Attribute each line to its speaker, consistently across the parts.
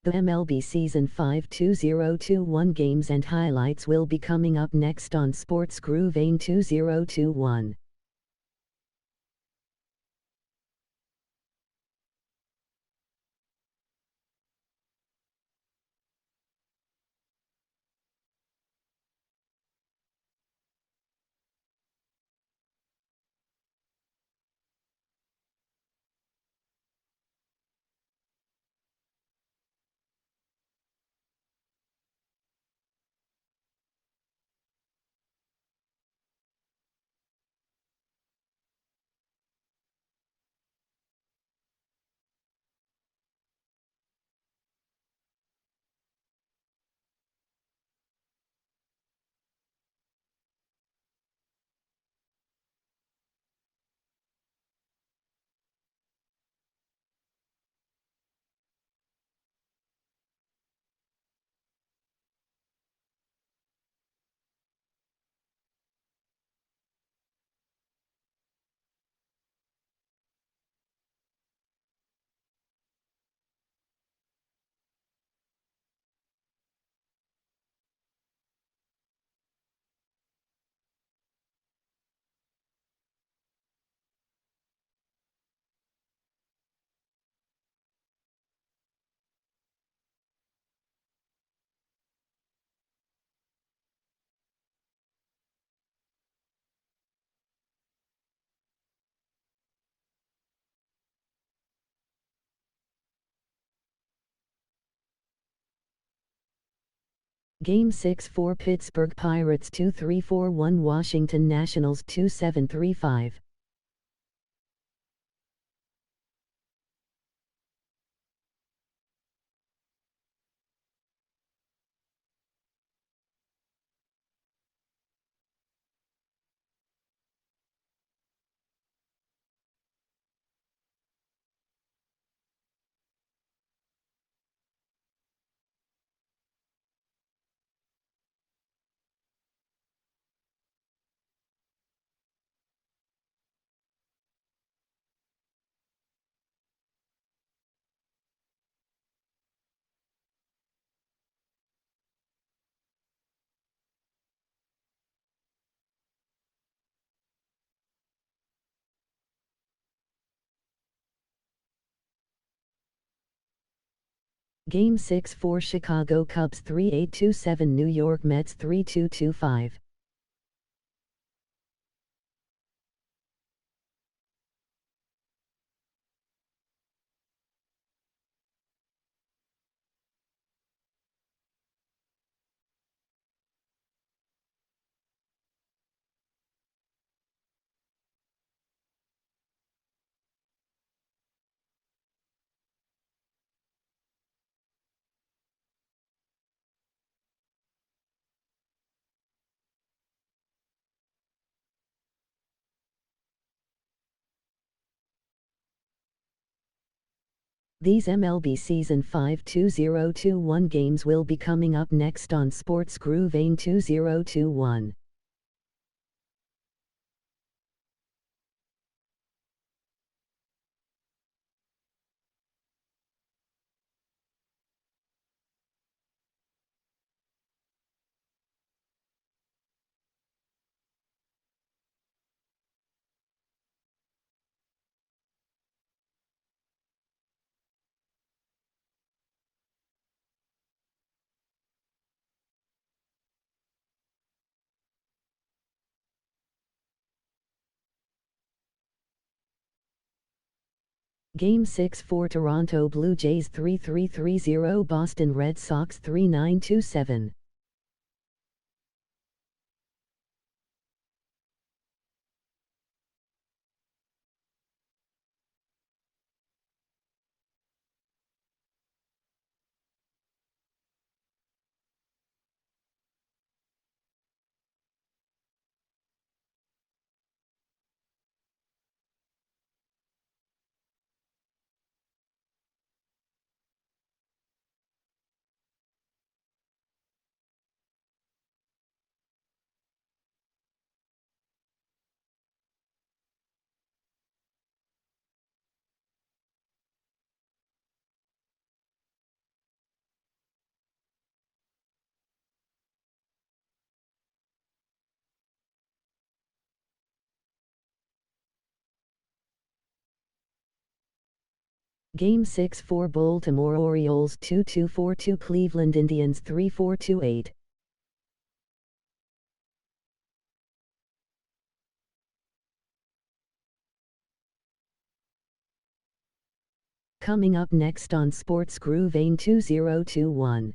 Speaker 1: The MLB Season 5 2021 games and highlights will be coming up next on Sports Groove AIM 2021. Game 6 for Pittsburgh Pirates 2-3-4-1 Washington Nationals 2-7-3-5. Game 6 for Chicago Cubs 3-8-2-7 New York Mets 3-2-2-5. These MLB Season 5 2021 games will be coming up next on Sports Groove AIM 2021. Game 6 for Toronto Blue Jays 3-3-3-0 Boston Red Sox 3-9-2-7. Game 6 for Baltimore Orioles 2-2 4-2 Cleveland Indians 3-4-2-8. Coming up next on Sports Groove AIM 2021.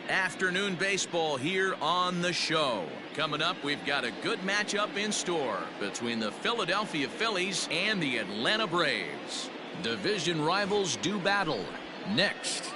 Speaker 2: Afternoon baseball here on the show. Coming up, we've got a good matchup in store between the Philadelphia Phillies and the Atlanta Braves. Division rivals do battle. Next.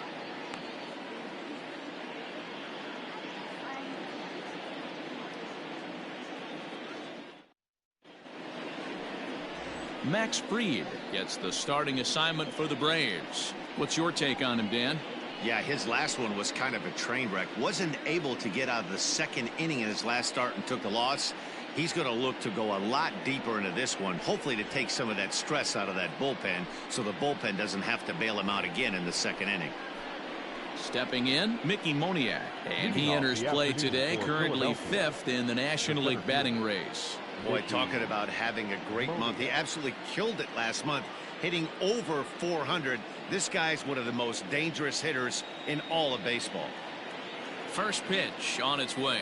Speaker 2: Max Fried gets the starting assignment for the Braves. What's your take on him, Dan?
Speaker 3: Yeah, his last one was kind of a train wreck. Wasn't able to get out of the second inning in his last start and took the loss. He's going to look to go a lot deeper into this one, hopefully to take some of that stress out of that bullpen so the bullpen doesn't have to bail him out again in the second inning.
Speaker 2: Stepping in, Mickey Moniak, and he enters play today, currently 5th in the National League batting race.
Speaker 3: Boy, talking about having a great month. He absolutely killed it last month, hitting over 400. This guy's one of the most dangerous hitters in all of baseball.
Speaker 2: First pitch on its way.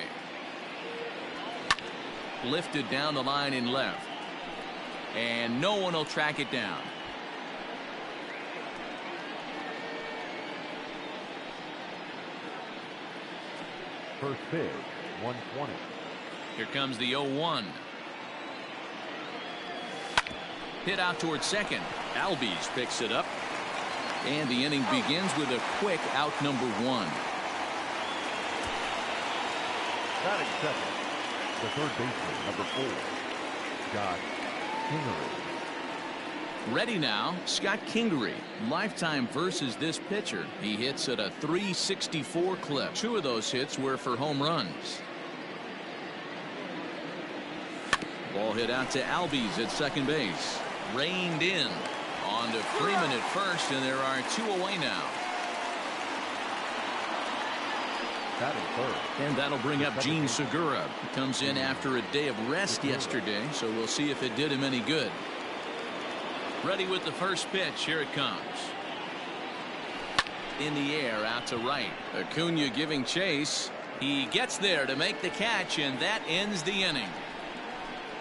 Speaker 2: Lifted down the line in left. And no one will track it down.
Speaker 4: First pitch, 120.
Speaker 2: Here comes the 0-1. Hit out towards second. Albies picks it up. And the inning begins with a quick out number 1.
Speaker 4: Batting second, the third baseman, number 4, Scott Kingery.
Speaker 2: Ready now, Scott Kingery. Lifetime versus this pitcher. He hits at a .364 clip. 2 of those hits were for home runs. Ball hit out to Albies at second base. Reined in. On to Freeman at first, and there are 2 away now. And that'll bring up Gene Segura. He comes in after a day of rest yesterday, so we'll see if it did him any good. Ready with the first pitch. Here it comes. In the air, out to right. Acuna giving chase. He gets there to make the catch, and that ends the inning.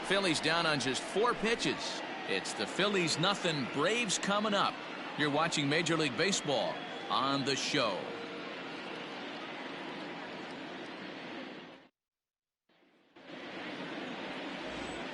Speaker 2: Phillies down on just 4 pitches. It's the Phillies nothing, Braves coming up. You're watching Major League Baseball on the show.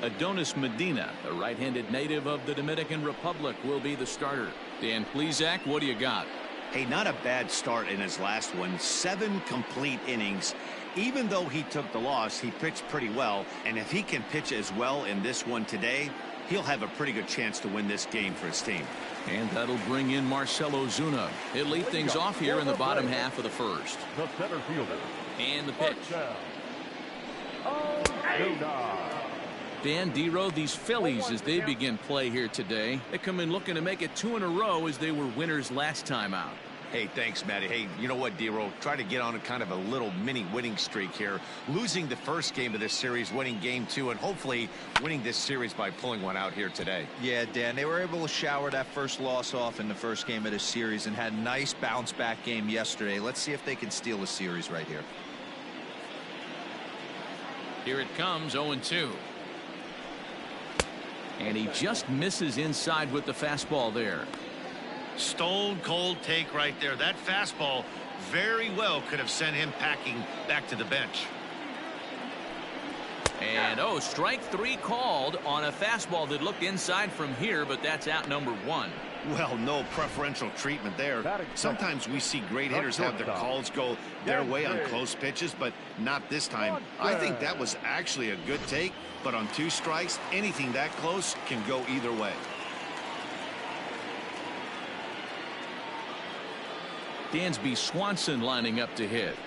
Speaker 2: Adonis Medina, a right-handed native of the Dominican Republic, will be the starter. Dan Plesac, what do you got?
Speaker 3: Hey, not a bad start in his last one. 7 complete innings. Even though he took the loss, he pitched pretty well. And if he can pitch as well in this one today, he'll have a pretty good chance to win this game for his team.
Speaker 2: And that'll bring in Marcell Ozuna. He'll lead things off here in the bottom half of the first.
Speaker 4: The center fielder.
Speaker 2: And the pitch. Dan Dero, these Phillies, as they begin play here today, they come in looking to make it 2 in a row as they were winners last time out.
Speaker 3: Hey, thanks, Matty. Hey, you know what, Dero? Try to get on a kind of a little mini winning streak here. Losing the first game of this series, winning game 2, and hopefully winning this series by pulling one out here today.
Speaker 5: Yeah, Dan, they were able to shower that first loss off in the first game of this series and had a nice bounce back game yesterday. Let's see if they can steal the series right here.
Speaker 2: Here it comes, 0-2. And he just misses inside with the fastball there.
Speaker 3: Stone cold take right there. That fastball very well could have sent him packing back to the bench.
Speaker 2: And strike 3 called on a fastball that looked inside from here, but that's out number 1.
Speaker 3: Well, no preferential treatment there. Sometimes we see great hitters have their calls go their way on close pitches, but not this time. I think that was actually a good take, but on 2 strikes, anything that close can go either way.
Speaker 2: Dansby Swanson lining up to hit,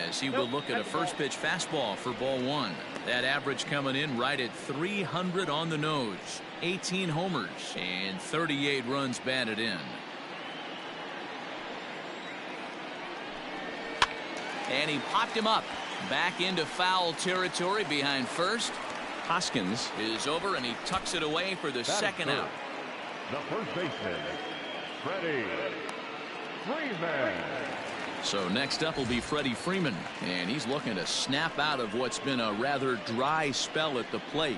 Speaker 2: as he will look at a first pitch fastball for ball 1. That average coming in right at 300 on the nose. 18 homers and 38 runs batted in. And he popped him up back into foul territory behind first. Hoskins is over, and he tucks it away for the second out.
Speaker 4: The first baseman, Freddie Freeman.
Speaker 2: So next up will be Freddie Freeman, and he's looking to snap out of what's been a rather dry spell at the plate.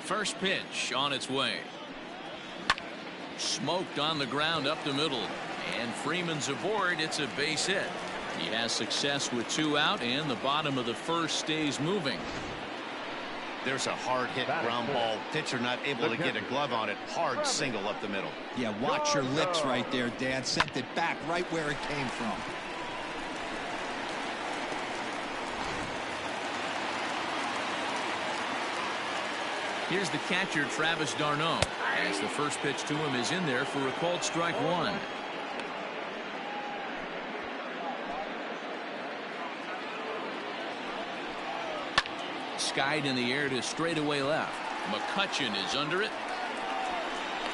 Speaker 2: First pitch on its way. Smoked on the ground up the middle. And Freeman's aboard. It's a base hit. He has success with 2 out, and the bottom of the first stays moving.
Speaker 3: There's a hard hit ground ball. Pitcher not able to get a glove on it. Hard single up the middle.
Speaker 5: Yeah, watch your lips right there, Dan. Sent it back right where it came from.
Speaker 2: Here's the catcher, Travis d'Arnaud, as the first pitch to him is in there for a called strike 1. Skied in the air to straightaway left. McCutchen is under it.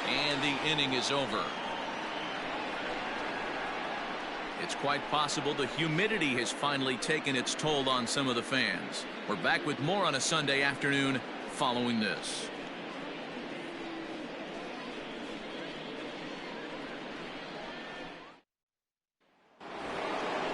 Speaker 2: And the inning is over. It's quite possible the humidity has finally taken its toll on some of the fans. We're back with more on a Sunday afternoon following this.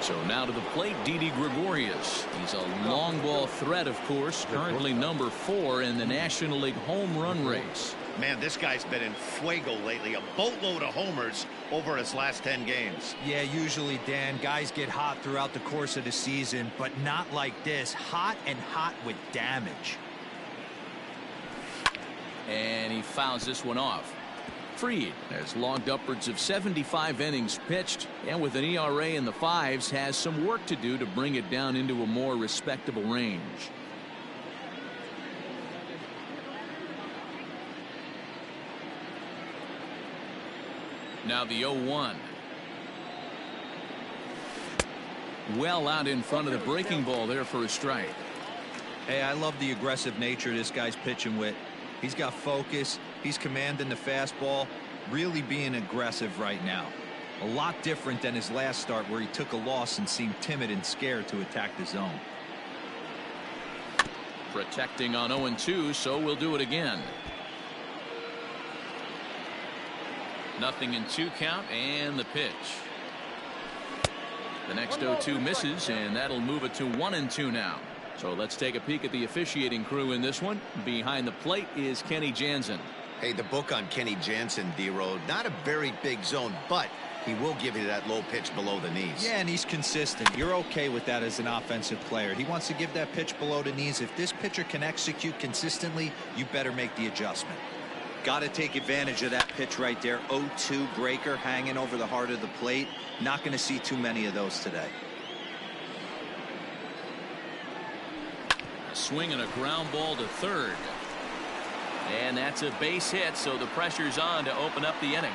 Speaker 2: So now to the plate, Didi Gregorius. He's a long ball threat, of course, currently number 4 in the National League home run race.
Speaker 3: Man, this guy's been in fuego lately. A boatload of homers over his last 10 games.
Speaker 5: Yeah, usually, Dan, guys get hot throughout the course of the season, but not like this. Hot and hot with damage.
Speaker 2: And he fouls this one off. Fried has logged upwards of 75 innings pitched, and with an ERA in the 5s has some work to do to bring it down into a more respectable range. Now the 0-1. Well out in front of the breaking ball there for a strike.
Speaker 5: Hey, I love the aggressive nature this guy's pitching with. He's got focus. He's commanding the fastball, really being aggressive right now. A lot different than his last start where he took a loss and seemed timid and scared to attack the zone.
Speaker 2: Protecting on 0-2, so we'll do it again. Nothing in 2 count, and the pitch. The next 0-2 misses, and that'll move it to 1-2 now. So let's take a peek at the officiating crew in this one. Behind the plate is Kenny Jansen.
Speaker 3: Hey, the book on Kenny Jansen, D-Road, not a very big zone, but he will give you that low pitch below the knees.
Speaker 5: Yeah, and he's consistent. You're okay with that as an offensive player. He wants to give that pitch below the knees. If this pitcher can execute consistently, you better make the adjustment. Got to take advantage of that pitch right there. 0-2 breaker hanging over the heart of the plate. Not going to see too many of those today.
Speaker 2: A swing and a ground ball to third. And that's a base hit, so the pressure's on to open up the inning.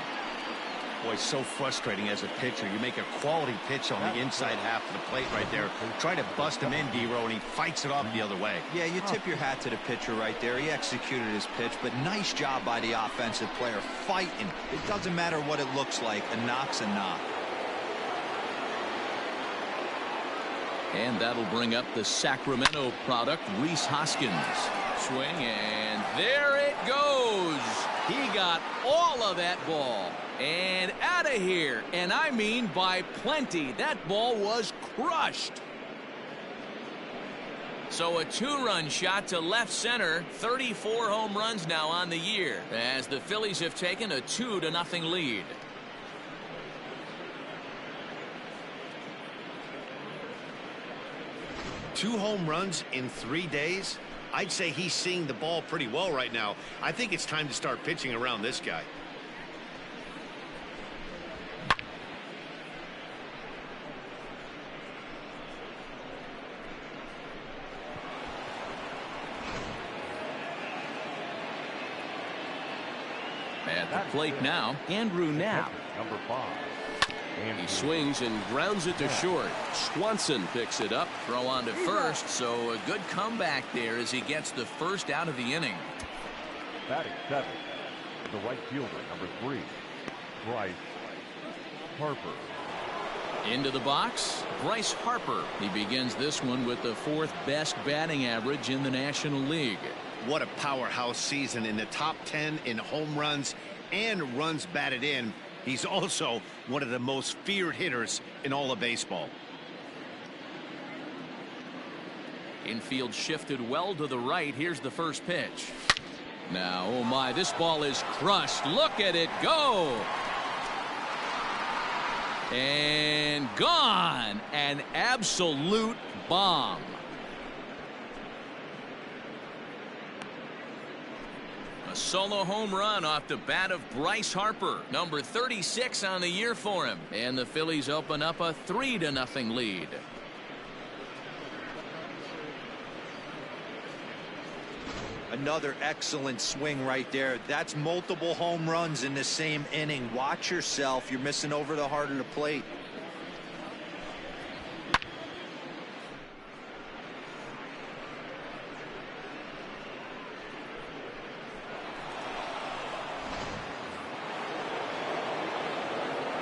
Speaker 3: Boy, so frustrating as a pitcher. You make a quality pitch on the inside half of the plate right there. Try to bust him in, D-Row, and he fights it off the other way.
Speaker 5: Yeah, you tip your hat to the pitcher right there. He executed his pitch, but nice job by the offensive player fighting. It doesn't matter what it looks like. A knock's a knock.
Speaker 2: And that'll bring up the Sacramento product, Rhys Hoskins. Swing, and there it goes. He got all of that ball. And out of here. And I mean by plenty. That ball was crushed. So a 2-run shot to left center. 34 home runs now on the year, as the Phillies have taken a 2-0 lead.
Speaker 3: Two home runs in 3 days? I'd say he's seeing the ball pretty well right now. I think it's time to start pitching around this guy.
Speaker 2: At the plate now, Andrew Knapp.
Speaker 4: Number 5.
Speaker 2: He swings and grounds it to short. Swanson picks it up. Throw on to first, so a good comeback there as he gets the first out of the inning.
Speaker 4: Batting 7. The right fielder, number 3. Bryce Harper.
Speaker 2: Into the box, Bryce Harper. He begins this one with the 4th best batting average in the National League.
Speaker 3: What a powerhouse season, in the top 10 in home runs and runs batted in. He's also one of the most feared hitters in all of baseball.
Speaker 2: Infield shifted well to the right. Here's the first pitch. Now, oh my, this ball is crushed. Look at it go. And gone. An absolute bomb. A solo home run off the bat of Bryce Harper, number 36 on the year for him. And the Phillies open up a 3-0 lead.
Speaker 5: Another excellent swing right there. That's multiple home runs in the same inning. Watch yourself. You're missing over the heart of the plate.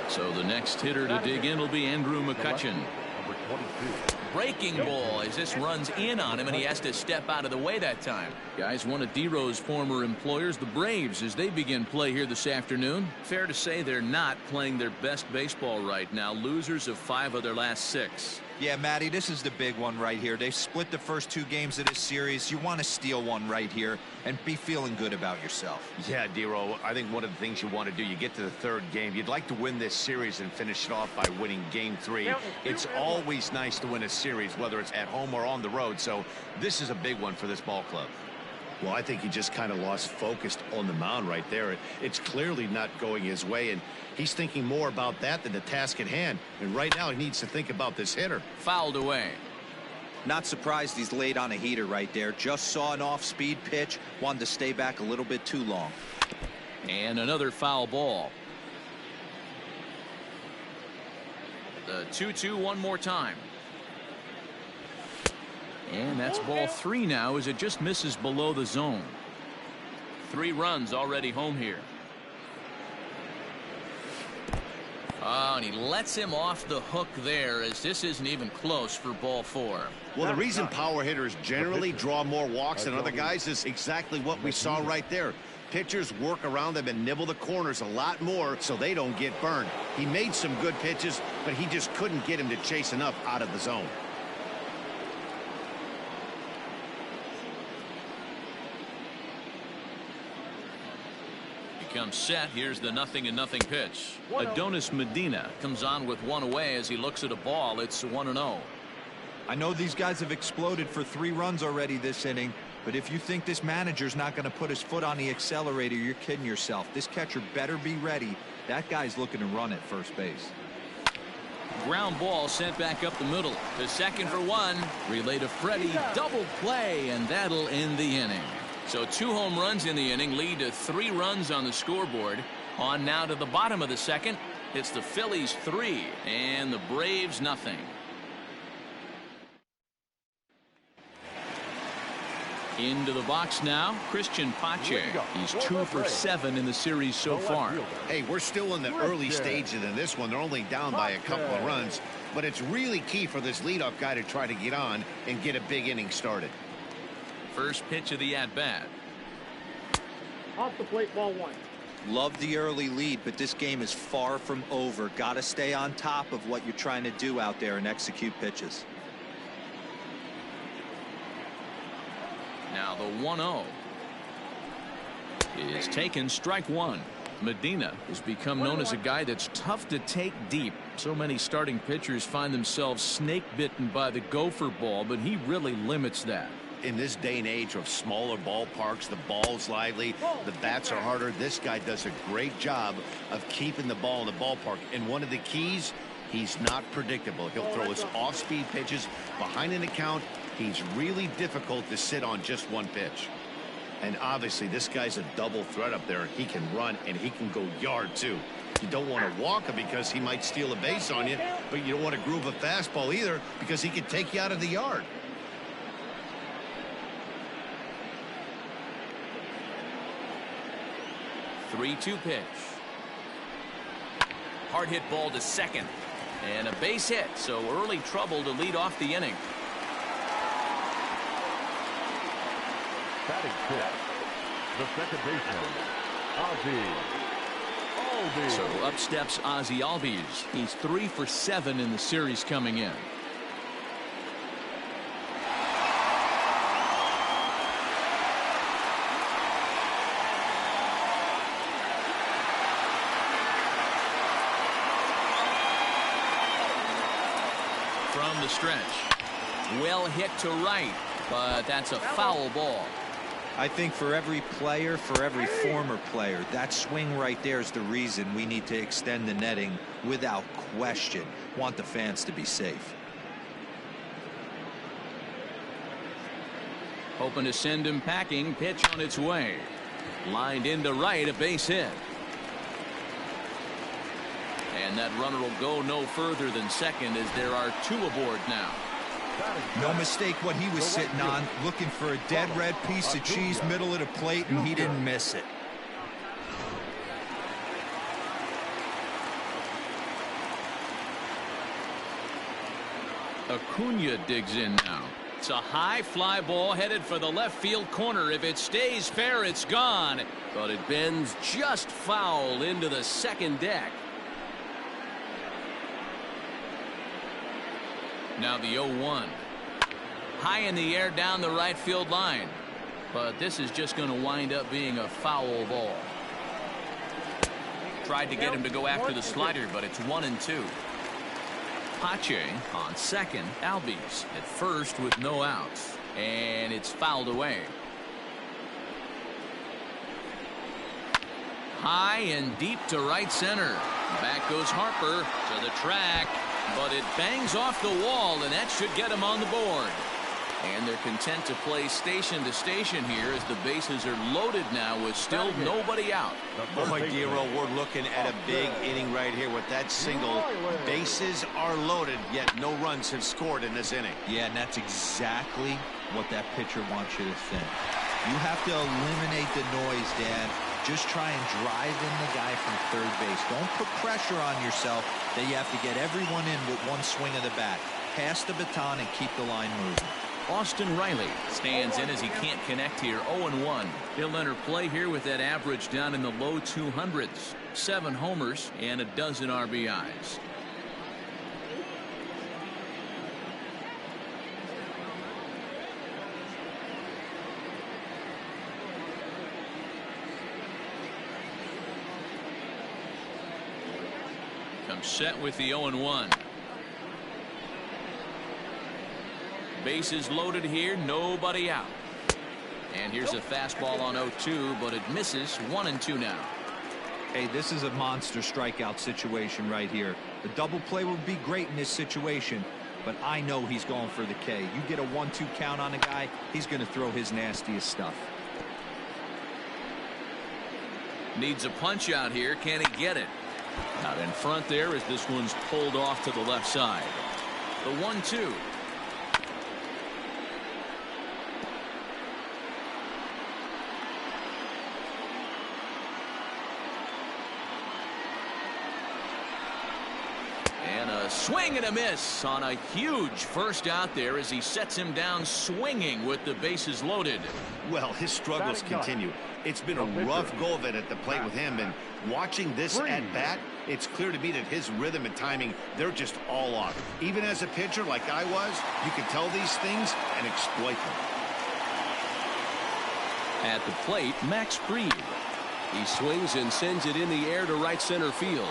Speaker 2: So the next hitter to dig in will be Andrew McCutchen.
Speaker 4: Number 22.
Speaker 2: Breaking ball as this runs in on him, and he has to step out of the way that time. Guys, one of D-Row's former employers, the Braves, as they begin play here this afternoon. Fair to say they're not playing their best baseball right now. Losers of 5 of their last 6.
Speaker 5: Yeah, Matty, this is the big one right here. They've split the first 2 games of this series. You want to steal one right here and be feeling good about yourself.
Speaker 3: Yeah, D-Row, I think one of the things you want to do, you get to the 3rd game, you'd like to win this series and finish it off by winning game 3. It's always nice to win a series, whether it's at home or on the road. So this is a big one for this ball club. Well, I think he just kind of lost focus on the mound right there. It's clearly not going his way, and he's thinking more about that than the task at hand. And right now he needs to think about this hitter.
Speaker 2: Fouled away.
Speaker 5: Not surprised he's laid on a heater right there. Just saw an off-speed pitch. Wanted to stay back a little bit too long.
Speaker 2: And another foul ball. The 2-2 one more time. And that's ball 3 now as it just misses below the zone. 3 runs already home here. Oh, and he lets him off the hook there as this isn't even close for ball 4.
Speaker 3: Well, the reason power hitters generally draw more walks than other guys is exactly what we saw right there. Pitchers work around them and nibble the corners a lot more so they don't get burned. He made some good pitches, but he just couldn't get him to chase enough out of the zone.
Speaker 2: Comes set. Here's the 0-0 pitch. Adonis Medina comes on with 1 away as he looks at a ball. It's 1-0.
Speaker 5: I know these guys have exploded for 3 runs already this inning, but if you think this manager's not going to put his foot on the accelerator, you're kidding yourself. This catcher better be ready. That guy's looking to run at first base.
Speaker 2: Ground ball sent back up the middle to second for 1. Relay to Freddie. Double play, and that'll end the inning. So 2 home runs in the inning lead to 3 runs on the scoreboard. On now to the bottom of the 2nd. It's the Phillies 3 and the Braves nothing. Into the box now, Christian Pache. He's 2 for 7 in the series so far.
Speaker 3: Hey, we're still in the early stages in this one. They're only down by a couple of runs, but it's really key for this leadoff guy to try to get on and get a big inning started.
Speaker 2: First pitch of the at-bat.
Speaker 6: Off the plate, ball 1.
Speaker 5: Love the early lead, but this game is far from over. Got to stay on top of what you're trying to do out there and execute pitches.
Speaker 2: Now the 1-0 is taken, strike 1. Medina has become known as a guy that's tough to take deep. So many starting pitchers find themselves snake bitten by the gopher ball, but he really limits that.
Speaker 3: In this day and age of smaller ballparks, the ball's lively, the bats are harder. This guy does a great job of keeping the ball in the ballpark. And one of the keys, he's not predictable. He'll throw his off-speed pitches behind an account. He's really difficult to sit on just one pitch. And obviously, this guy's a double threat up there. He can run and he can go yard too. You don't want to walk him because he might steal a base on you, but you don't want to groove a fastball either because he can take you out of the yard.
Speaker 2: 3-2 pitch. Hard hit ball to second. And a base hit, so early trouble to lead off the inning.
Speaker 4: Batting fifth, the second baseman, Ozzie Albies.
Speaker 2: So up steps Ozzie Albies. He's 3 for 7 in the series coming in. from the stretch. Well hit to right, but that's a foul ball.
Speaker 5: I think for every player, for every former player, that swing right there is the reason we need to extend the netting without question. Want the fans to be safe.
Speaker 2: Hoping to send him packing. Pitch on its way. Lined into right, a base hit. And that runner will go no further than second as there are two aboard now.
Speaker 5: No mistake what he was sitting on, looking for a dead red piece of cheese middle of the plate, and he didn't miss it.
Speaker 2: Acuna digs in now. It's a high fly ball headed for the left field corner. If it stays fair, it's gone. But it bends just foul into the second deck. Now the 0-1. High in the air down the right field line. But this is just going to wind up being a foul ball. Tried to get him to go after the slider, but it's 1-2. Pache on second. Albies at first with no outs. And it's fouled away. High and deep to right center. Back goes Harper to the track. But it bangs off the wall, and that should get him on the board. And they're content to play station to station here as the bases are loaded now with still nobody out.
Speaker 3: Boy, Dero, we're looking at a big inning right here with that single. Bases are loaded, yet no runs have scored in this inning.
Speaker 5: Yeah, and that's exactly what that pitcher wants you to think. You have to eliminate the noise, Dan. Just try and drive in the guy from third base. Don't put pressure on yourself that you have to get everyone in with one swing of the bat. Pass the baton and keep the line moving.
Speaker 2: Austin Riley stands in as he can't connect here. 0-1. He'll enter play here with that average down in the low 200s. 7 homers and a dozen RBIs. Comes set with the 0-1. Bases loaded here, nobody out. And here's a fastball on 0-2, but it misses. 1-2 now.
Speaker 5: Hey, this is a monster strikeout situation right here. The double play would be great in this situation, but I know he's going for the K. You get a 1-2 count on a guy, he's going to throw his nastiest stuff.
Speaker 2: Needs a punch out here. Can he get it? Out in front there as this one's pulled off to the left side. The 1-2. Swing and a miss on a huge first out there as he sets him down swinging with the bases loaded.
Speaker 3: Well, his struggles continue. It's been a rough go of it at the plate with him, and watching this at bat, it's clear to me that his rhythm and timing, they're just all off. Even as a pitcher like I was, you can tell these things and exploit them.
Speaker 2: At the plate, Max Fried. He swings and sends it in the air to right center field.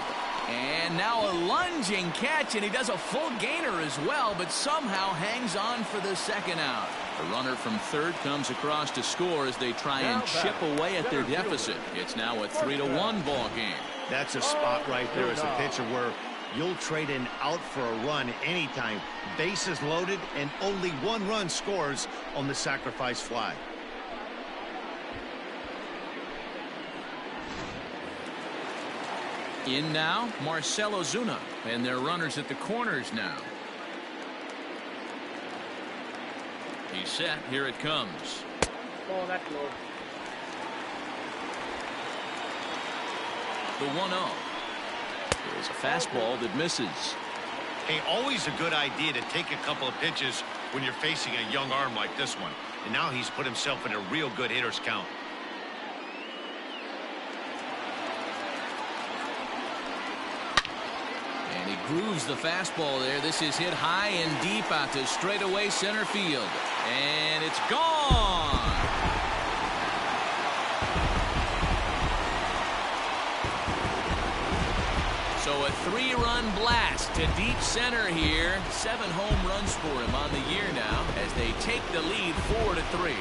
Speaker 2: And now a lunging catch, and he does a full gainer as well, but somehow hangs on for the second out. The runner from third comes across to score as they try and chip away at their deficit. It's now a 3-1 ball game.
Speaker 3: That's a spot right there as a pitcher where you'll trade an out for a run anytime. Bases loaded, and only one run scores on the sacrifice fly.
Speaker 2: In now, Marcell Ozuna, and their runners at the corners now. He's set. Here it comes.
Speaker 6: Oh, that's low.
Speaker 2: The 1-0. There's a fastball that misses.
Speaker 3: Hey, always a good idea to take a couple of pitches when you're facing a young arm like this one. And now he's put himself in a real good hitter's count.
Speaker 2: And he grooves the fastball there. This is hit high and deep out to straightaway center field. And it's gone. So So a 3-run blast to deep center here. 7 home runs for him on the year now as they take the lead 4-3.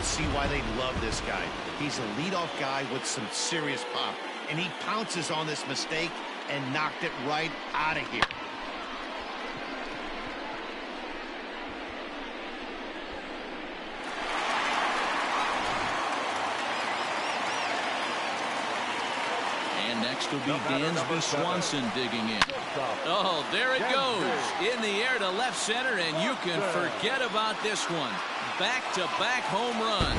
Speaker 3: See why they love this guy. He's a leadoff guy with some serious pop, and he pounces on this mistake and knocked it right out of here.
Speaker 2: And next will be Dansby Swanson digging in. Oh, there it goes. In the air to left center, and you can forget about this one. Back-to-back home runs.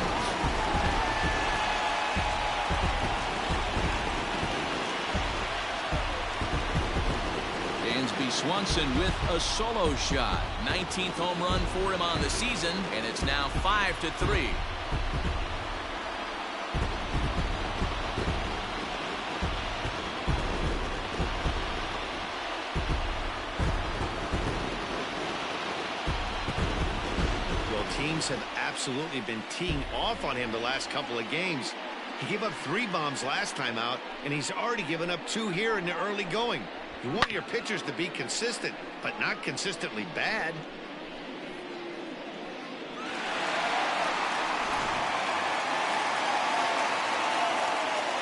Speaker 2: Dansby Swanson with a solo shot. 19th home run for him on the season, and it's now 5-3.
Speaker 3: Teams have absolutely been teeing off on him the last couple of games. He gave up 3 bombs last time out, and he's already given up 2 here in the early going. You want your pitchers to be consistent, but not consistently bad.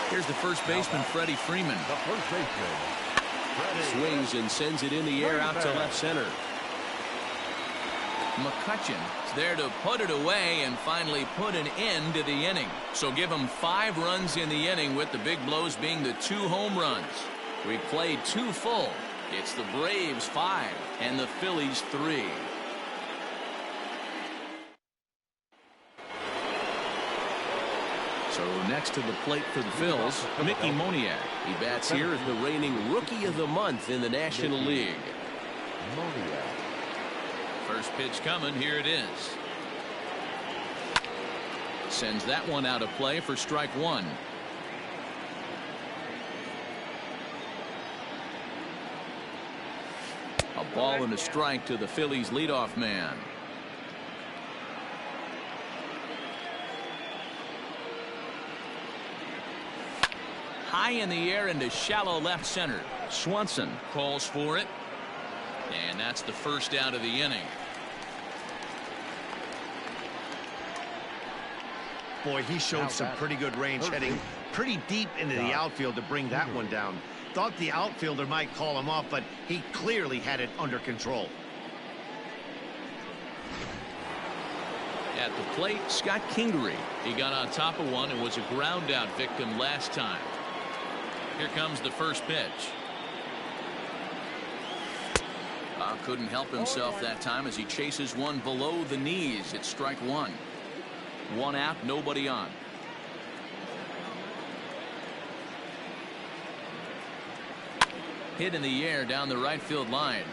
Speaker 2: Here's the fir's baseman, Freddie Freeman.
Speaker 4: The first baseman, Freddie.
Speaker 7: Swings and sends it in the air out to left center.
Speaker 2: McCutcheon's there to put it away and finally put an end to the inning. So give him 5 runs in the inning, with the big blows being the 2 home runs. We played 2 full. It's the Braves 5 and the Phillies 3. So next to the plate for the Phils, Mickey Moniak.
Speaker 7: He bats here as the reigning Rookie of the Month in the National League.
Speaker 4: Moniak.
Speaker 2: First pitch coming. Here it is. Sends that one out of play for strike 1. A ball and a strike to the Phillies leadoff man. High in the air into shallow left center. Swanson calls for it. And that's the first out of the inning.
Speaker 3: Boy, he showed some pretty good range, heading pretty deep into the outfield to bring that one down. Thought the outfielder might call him off, but he clearly had it under control.
Speaker 2: At the plate, Scott Kingery. He got on top of one and was a ground out victim last time. Here comes the first pitch. Couldn't help himself that time as he chases one below the knees. It's strike 1. 1 out, nobody on. Hit in the air down the right field line.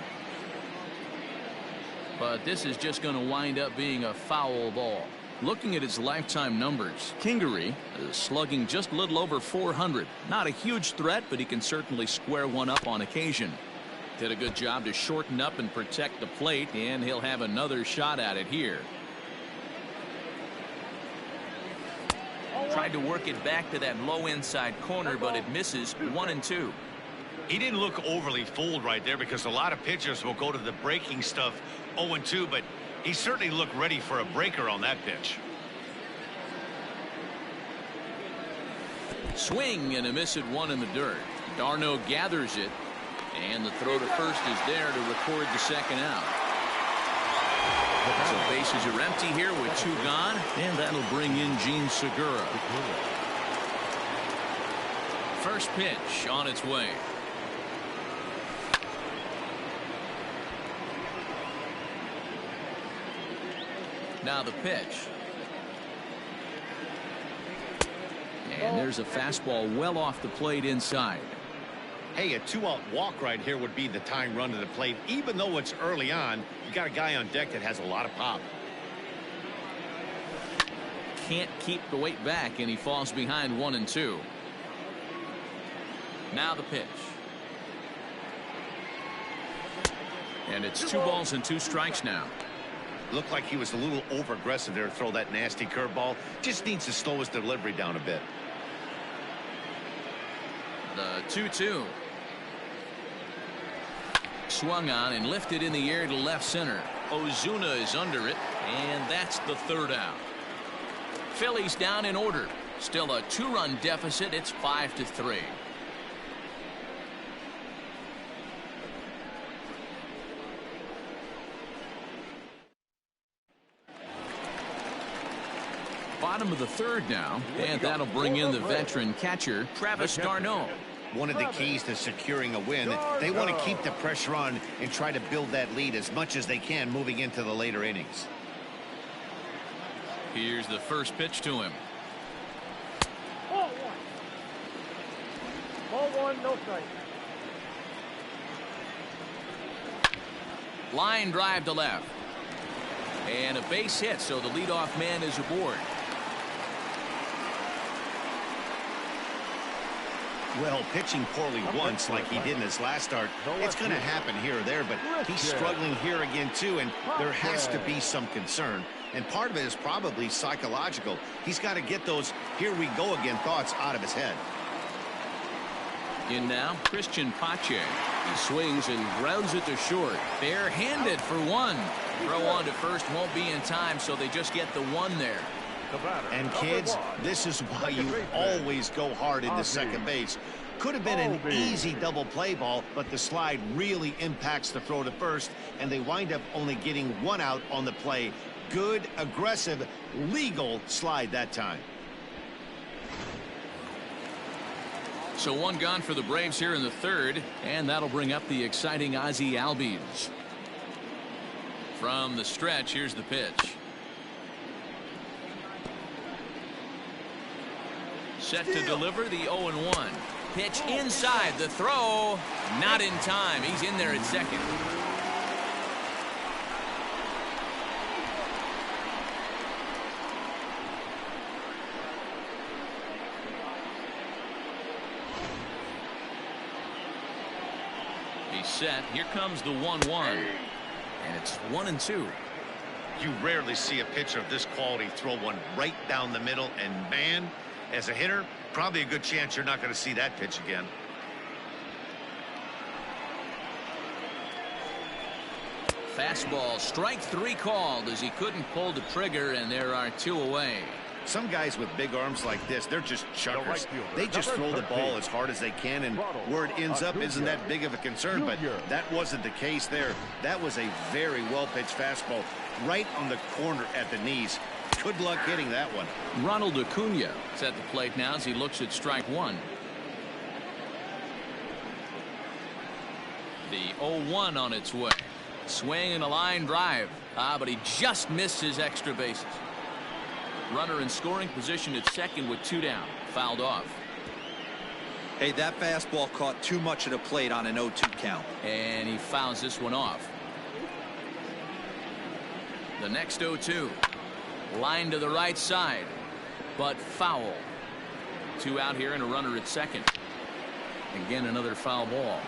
Speaker 2: But this is just going to wind up being a foul ball. Looking at his lifetime numbers, Kingery is slugging just a little over 400. Not a huge threat, but he can certainly square one up on occasion. Did a good job to shorten up and protect the plate, and he'll have another shot at it here. Tried to work it back to that low inside corner, but it misses. 1-2.
Speaker 3: He didn't look overly fooled right there, because a lot of pitchers will go to the breaking stuff 0-2, but he certainly looked ready for a breaker on that pitch.
Speaker 2: Swing and a miss at 1 in the dirt. Darno gathers it. And the throw to first is there to record the second out. So bases are empty here with 2 gone, and that'll bring in Gene Segura. First pitch on its way. Now the pitch. And there's a fastball well off the plate inside.
Speaker 3: Hey, a 2-out walk right here would be the tying run to the plate. Even though it's early on, you got a guy on deck that has a lot of pop.
Speaker 2: Can't keep the weight back, and he falls behind 1-2. Now the pitch. And it's 2 balls and 2 strikes now.
Speaker 3: Looked like he was a little over aggressive there to throw that nasty curveball. Just needs to slow his delivery down a bit.
Speaker 2: The 2-2. Swung on and lifted in the air to left center. Ozuna is under it, and that's the 3rd out. Phillies down in order. Still a 2-run deficit. It's 5-3. Bottom of the 3rd now, and that'll bring in the veteran catcher Travis d'Arnaud.
Speaker 3: One of the keys to securing a win, they want to keep the pressure on and try to build that lead as much as they can moving into the later innings.
Speaker 2: Here's the first pitch to him.
Speaker 6: Ball 1. Ball 1, no strike.
Speaker 2: Line drive to left. And a base hit, so the leadoff man is aboard.
Speaker 3: Well, pitching poorly once like he did in his last start, it's going to happen here or there, but he's struggling here again too, and there has to be some concern. And part of it is probably psychological. He's got to get those here we go again thoughts out of his head.
Speaker 2: In now, Christian Pache. He swings and grounds it to short. Bare-handed for 1. Throw on to first won't be in time, so they just get the 1 there.
Speaker 3: And kids, this is why you always go hard into second base. Could have been an easy double play ball, but the slide really impacts the throw to first, and they wind up only getting 1 out on the play. Good, aggressive, legal slide that time.
Speaker 2: So 1 gone for the Braves here in the 3rd, and that'll bring up the exciting Ozzie Albies. From the stretch, here's the pitch. Set to deliver the 0-1. Pitch inside, the throw not in time. He's in there at second. He's set. Here comes the 1-1, and it's 1-2.
Speaker 3: You rarely see a pitcher of this quality throw one right down the middle, and man, as a hitter, probably a good chance you're not going to see that pitch again.
Speaker 2: Fastball, strike 3 called as he couldn't pull the trigger, and there are 2 away.
Speaker 3: Some guys with big arms like this, they're just chuckers. They just throw the ball as hard as they can, and where it ends up isn't that big of a concern, but that wasn't the case there. That was a very well-pitched fastball right on the corner at the knees. Good luck hitting that one.
Speaker 2: Ronald Acuna is at the plate now as he looks at strike 1. The 0-1 on its way. Swing and a line drive. But he just missed his extra bases. Runner in scoring position at second with 2 down. Fouled off.
Speaker 5: Hey, that fastball caught too much of the plate on an 0-2 count.
Speaker 2: And he fouls this one off. The next 0-2. Line to the right side, but foul. 2 out here and a runner at second. Again, another foul ball.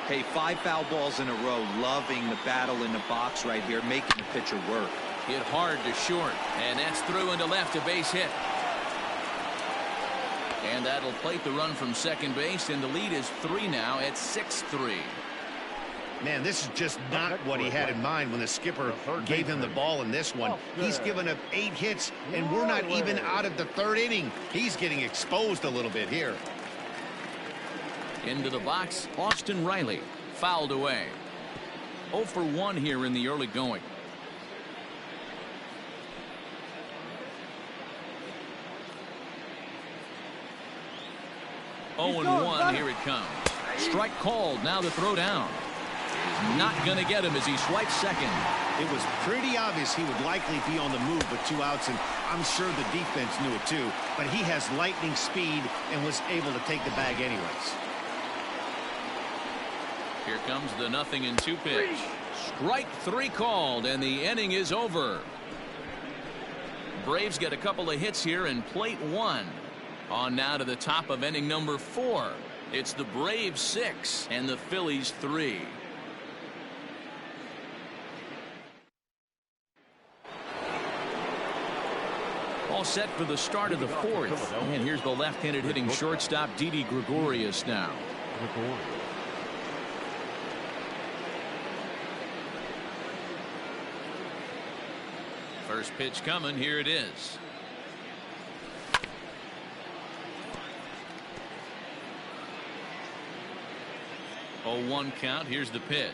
Speaker 5: Hey, 5 foul balls in a row. Loving the battle in the box right here, making the pitcher work.
Speaker 2: Hit hard to short, and that's through into left, a base hit. And that'll plate the run from second base, and the lead is 3 now at 6-3.
Speaker 3: Man, this is just not what he had in mind when the skipper gave him the ball in this one. He's given up 8 hits, and we're not even out of the 3rd inning. He's getting exposed a little bit here.
Speaker 2: Into the box, Austin Riley, fouled away. 0 for 1 here in the early going. Oh and 1, here it comes. Strike called, now the throw down. Is not going to get him as he swipes second.
Speaker 3: It was pretty obvious he would likely be on the move with 2 outs, and I'm sure the defense knew it too, but he has lightning speed and was able to take the bag anyways.
Speaker 2: Here comes the 0-2 pitch. Strike 3 called, and the inning is over. Braves get a couple of hits here in plate 1. On now to the top of inning number 4. It's the Braves 6 and the Phillies 3. All set for the start of the fourth. And here's the left-handed hitting shortstop, Didi Gregorius now. First pitch coming. Here it is. Oh, 1 count. Here's the pitch.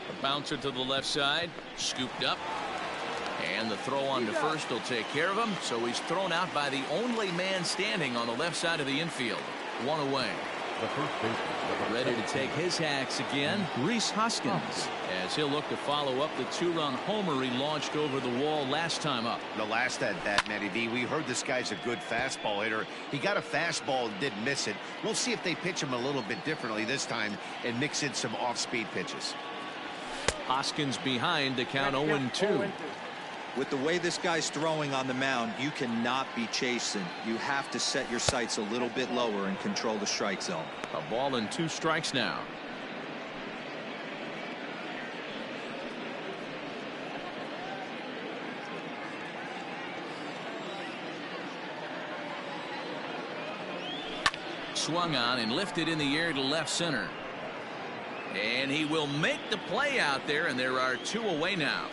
Speaker 2: A bouncer to the left side. Scooped up. And the throw on to first will take care of him. So he's thrown out by the only man standing on the left side of the infield. 1 away. Ready to take his hacks again, Rhys Hoskins, as he'll look to follow up the 2-run homer he launched over the wall last time up.
Speaker 3: The last at bat, Matty D, we heard this guy's a good fastball hitter. He got a fastball and didn't miss it. We'll see if they pitch him a little bit differently this time and mix in some off-speed pitches.
Speaker 2: Hoskins behind to count 0-2.
Speaker 5: With the way this guy's throwing on the mound, you cannot be chasing. You have to set your sights a little bit lower and control the strike zone.
Speaker 2: A ball and 2 strikes now. Swung on and lifted in the air to left center. And he will make the play out there, and there are 2 away now.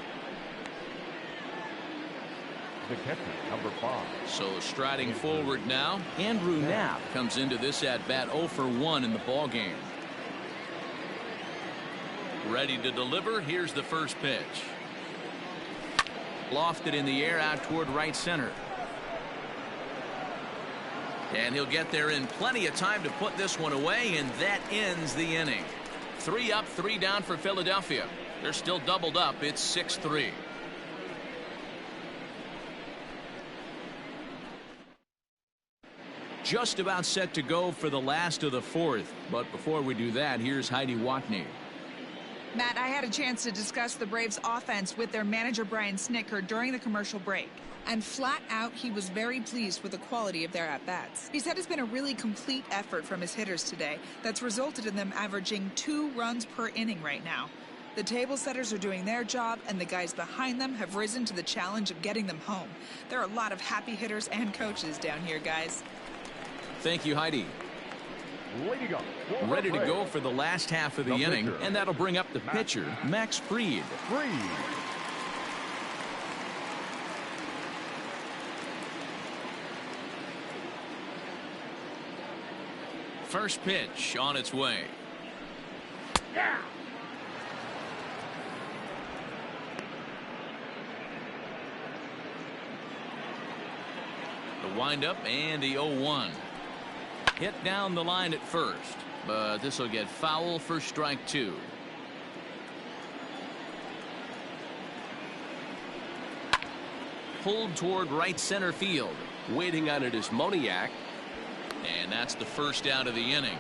Speaker 4: The catcher, number 5.
Speaker 2: So striding forward now, Andrew Knapp comes into this at bat 0 for 1 in the ball game. Ready to deliver. Here's the first pitch. Lofted in the air out toward right center. And he'll get there in plenty of time to put this one away, and that ends the inning. 3 up, 3 down for Philadelphia. They're still doubled up. It's 6-3. Just about set to go for the last of the fourth. But before we do that, here's Heidi Watney.
Speaker 8: Matt, I had a chance to discuss the Braves offense with their manager Brian Snitker during the commercial break. And flat out, he was very pleased with the quality of their at-bats. He said it's been a really complete effort from his hitters today that's resulted in them averaging 2 runs per inning right now. The table setters are doing their job, and the guys behind them have risen to the challenge of getting them home. There are a lot of happy hitters and coaches down here, guys.
Speaker 2: Thank you, Heidi. Ready to go for the last half of the inning, and that'll bring up the pitcher, Max Fried. First pitch on its way. The windup and the 0-1. Hit down the line at first, but this will get foul for strike 2. Pulled toward right center field.
Speaker 7: Waiting on it is Moniak.
Speaker 2: And that's the first out of the inning.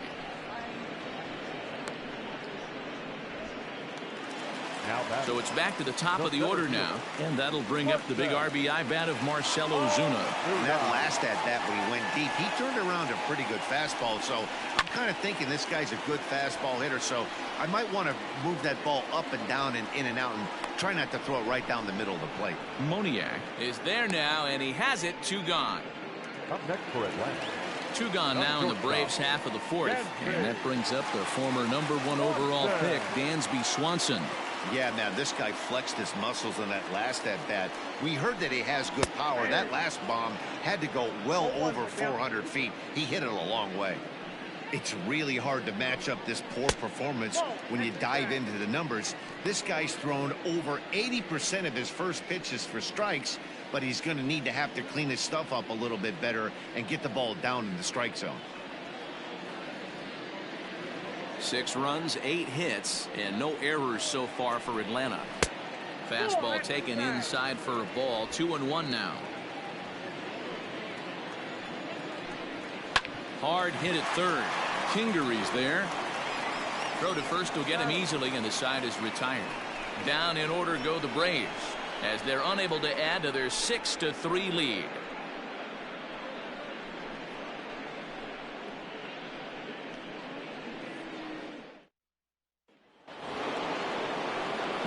Speaker 2: So it's back to the top of the order now, and that'll bring up the big RBI bat of Marcell Ozuna.
Speaker 3: That last at bat when he went deep, he turned around a pretty good fastball. So I'm kind of thinking this guy's a good fastball hitter. So I might want to move that ball up and down and in and out and try not to throw it right down the middle of the plate.
Speaker 2: Moniak is there now, and he has it. 2 gone.
Speaker 4: Up next for Atlanta.
Speaker 2: 2 gone now in the Braves half of the fourth, and that brings up the former #1 overall pick, Dansby Swanson.
Speaker 3: Yeah, man, this guy flexed his muscles on that last at-bat. We heard that he has good power. That last bomb had to go well over 400 feet. He hit it a long way. It's really hard to match up this poor performance when you dive into the numbers. This guy's thrown over 80% of his first pitches for strikes, but he's going to need to have to clean his stuff up a little bit better and get the ball down in the strike zone.
Speaker 2: 6 runs, 8 hits, and no errors so far for Atlanta. Fastball taken inside for a ball. 2-1 now. Hard hit at third. Kingery's there. Throw to first will get him easily, and the side is retired. Down in order go the Braves, as they're unable to add to their 6-3 lead.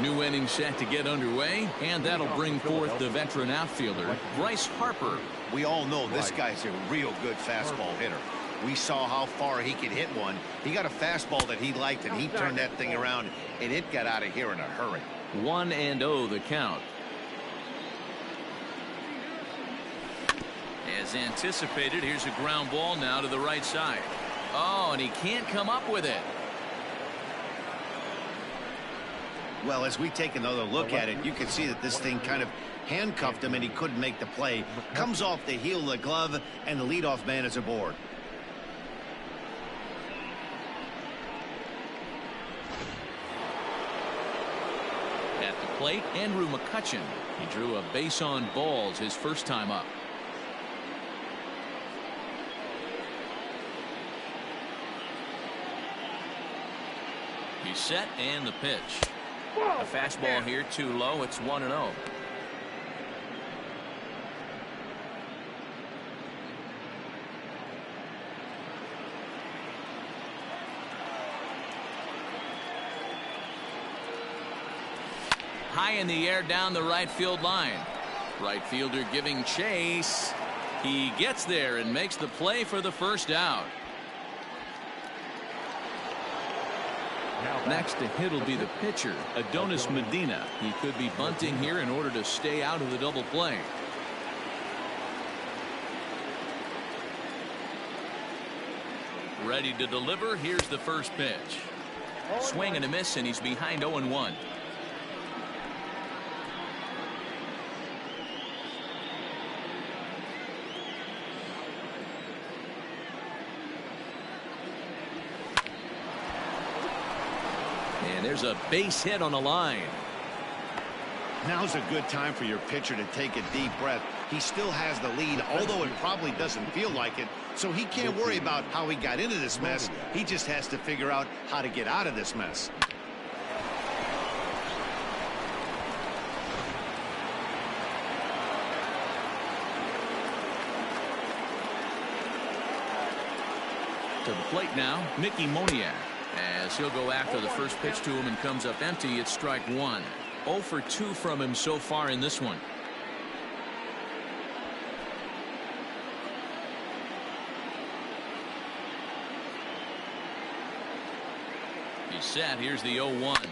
Speaker 2: New inning set to get underway, and that'll bring forth the veteran outfielder, Bryce Harper.
Speaker 3: We all know this guy's a real good fastball hitter. We saw how far he could hit one. He got a fastball that he liked, and he turned that thing around, and it got out of here in a hurry.
Speaker 2: 1-0 the count. As anticipated, here's a ground ball now to the right side. Oh, and he can't come up with it.
Speaker 3: Well, as we take another look at it, you can see that this thing kind of handcuffed him and he couldn't make the play. Comes off the heel of the glove, and the leadoff man is aboard.
Speaker 2: At the plate, Andrew McCutchen. He drew a base on balls his first time up. He's set, and the pitch. A fastball here too low. It's 1-0. High in the air down the right field line. Right fielder giving chase. He gets there and makes the play for the first out. Next to hit will be the pitcher, Adonis Medina. He could be bunting here in order to stay out of the double play. Ready to deliver. Here's the first pitch. Swing and a miss, and he's behind 0-1. And there's a base hit on the line.
Speaker 3: Now's a good time for your pitcher to take a deep breath. He still has the lead, although it probably doesn't feel like it. So he can't worry about how he got into this mess. He just has to figure out how to get out of this mess.
Speaker 2: To the plate now, Mickey Moniak. As he'll go after the first pitch to him and comes up empty, it's strike one. 0 for 2 from him so far in this one. He's set. Here's the 0-1.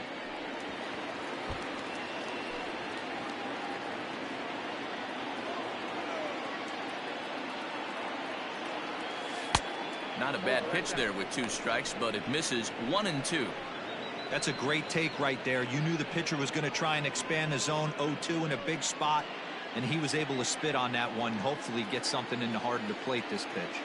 Speaker 2: Not a bad pitch there with 2 strikes, but it misses 1-2.
Speaker 5: That's a great take right there. You knew the pitcher was going to try and expand the zone. 0-2 in a big spot, and he was able to spit on that one. Hopefully get something in the heart of the plate this pitch.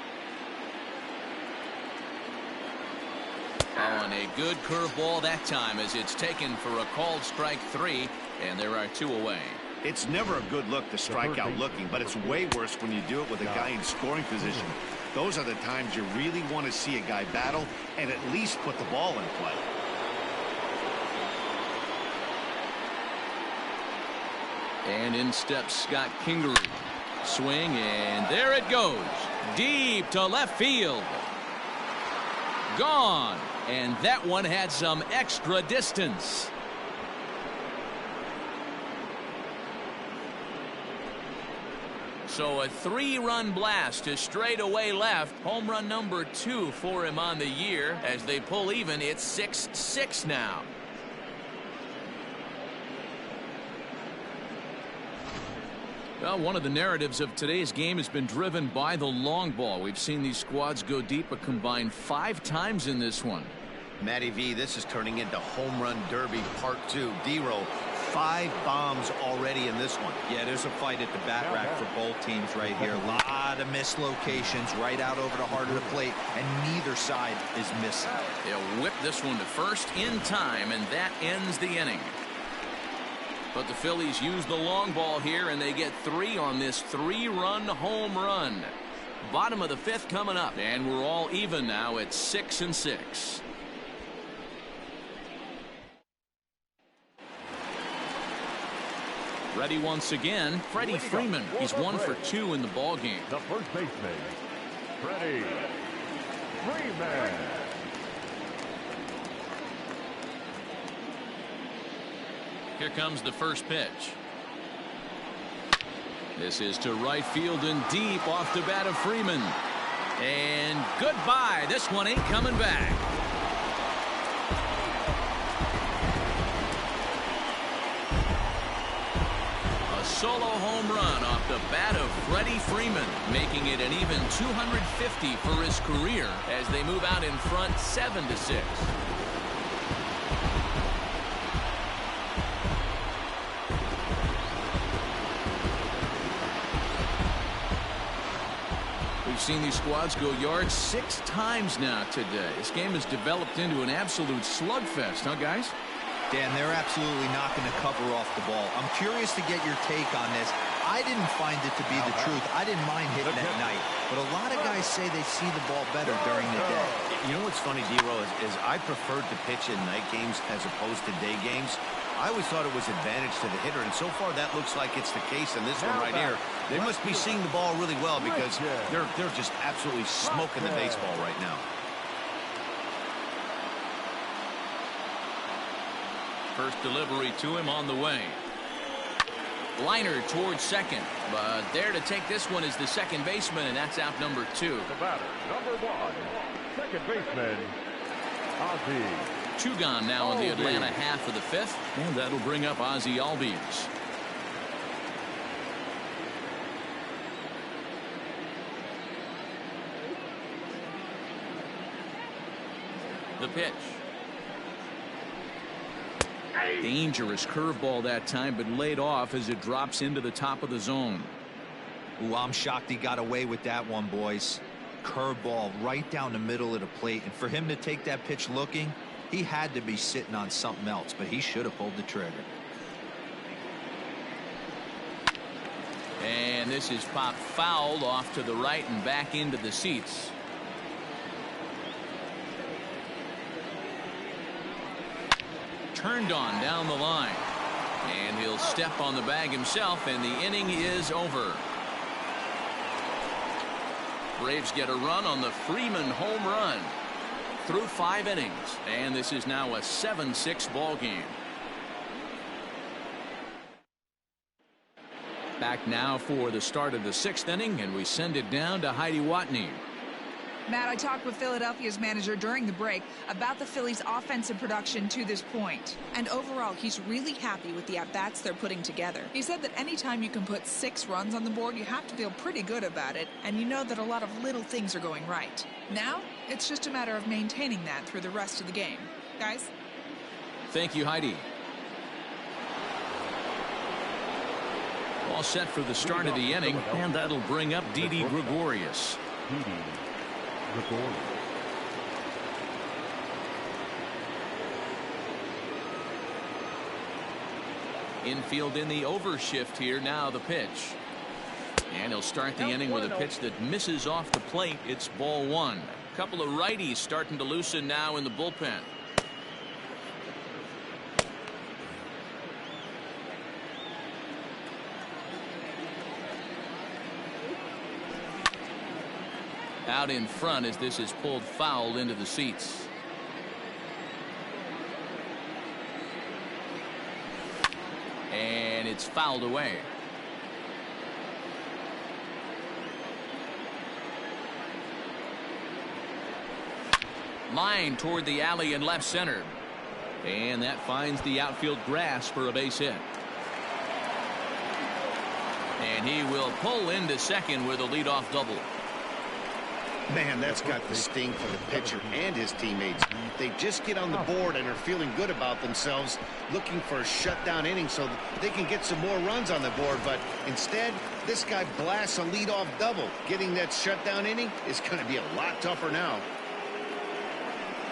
Speaker 2: Oh, and a good curveball that time as it's taken for a called strike 3, and there are 2 away.
Speaker 3: It's never a good look to strike out looking, but it's way worse when you do it with a guy in scoring position. Those are the times you really want to see a guy battle and at least put the ball in play.
Speaker 2: And in steps Scott Kingery. Swing, and there it goes. Deep to left field. Gone. And that one had some extra distance. So a 3-run blast to straightaway left. Home run number 2 for him on the year. As they pull even, it's 6-6 now. Well, one of the narratives of today's game has been driven by the long ball. We've seen these squads go deep a combined 5 times in this one.
Speaker 3: Matty V, this is turning into home run derby part 2. D-Row, 5 bombs already in this one.
Speaker 5: Yeah, there's a fight at the bat rack for both teams right here. A lot of missed locations right out over the heart of the plate, and neither side is missing.
Speaker 2: They'll whip this one to first in time, and that ends the inning. But the Phillies use the long ball here, and they get 3 on this 3-run home run. Bottom of the 5th coming up, and we're all even now at 6-6. Ready once again, Freddie Freeman. He's 1 for 2 in the ball game.
Speaker 4: The first baseman, Freddie Freeman.
Speaker 2: Here comes the first pitch. This is to right field and deep off the bat of Freeman. And goodbye. This one ain't coming back. A solo home run off the bat of Freddie Freeman, making it an even 250 for his career as they move out in front 7-6. We've seen these squads go yards 6 times now today. This game has developed into an absolute slugfest, huh, guys?
Speaker 5: Dan, they're absolutely not going to cover off the ball. I'm curious to get your take on this. I didn't find it to be the truth. I didn't mind hitting at night, but a lot of guys say they see the ball better during the day.
Speaker 3: You know what's funny, D-Row, is I preferred to pitch in night games as opposed to day games. I always thought it was advantage to the hitter, and so far that looks like it's the case in this one right here. They must be seeing the ball really well because they're just absolutely smoking the baseball right now.
Speaker 2: First delivery to him on the way. Liner towards second, but there to take this one is the second baseman, and that's out number 2.
Speaker 4: The batter, number 1, second baseman, Ozzie.
Speaker 2: 2 gone now in the Atlanta half of the 5th, and that'll bring up Ozzie Albies. The pitch. Dangerous curveball that time, but laid off as it drops into the top of the zone.
Speaker 5: Ooh, I'm shocked he got away with that one, boys. Curveball right down the middle of the plate, and for him to take that pitch looking, he had to be sitting on something else, but he should have pulled the trigger.
Speaker 2: And this is popped foul off to the right and back into the seats. Turned on down the line, and he'll step on the bag himself, and the inning is over. Braves get a run on the Freeman home run through 5 innings, and this is now a 7-6 ball game. Back now for the start of the 6th inning, and we send it down to Heidi Watney.
Speaker 8: Matt, I talked with Philadelphia's manager during the break about the Phillies' offensive production to this point. And overall, he's really happy with the at-bats they're putting together. He said that anytime you can put 6 runs on the board, you have to feel pretty good about it, and you know that a lot of little things are going right. Now, it's just a matter of maintaining that through the rest of the game. Guys?
Speaker 2: Thank you, Heidi. All set for the start of the inning, and that'll bring up Didi Gregorius. Infield in the overshift here. Now the pitch. And he'll start the inning with a pitch that misses off the plate. It's ball 1. A couple of righties starting to loosen now in the bullpen. Out in front as this is pulled foul into the seats. And it's fouled away. Line toward the alley in left center. And that finds the outfield grass for a base hit. And he will pull into second with a leadoff double.
Speaker 3: Man, that's got the sting for the pitcher and his teammates. They just get on the board and are feeling good about themselves, looking for a shutdown inning so that they can get some more runs on the board. But instead, this guy blasts a leadoff double. Getting that shutdown inning is going to be a lot tougher now.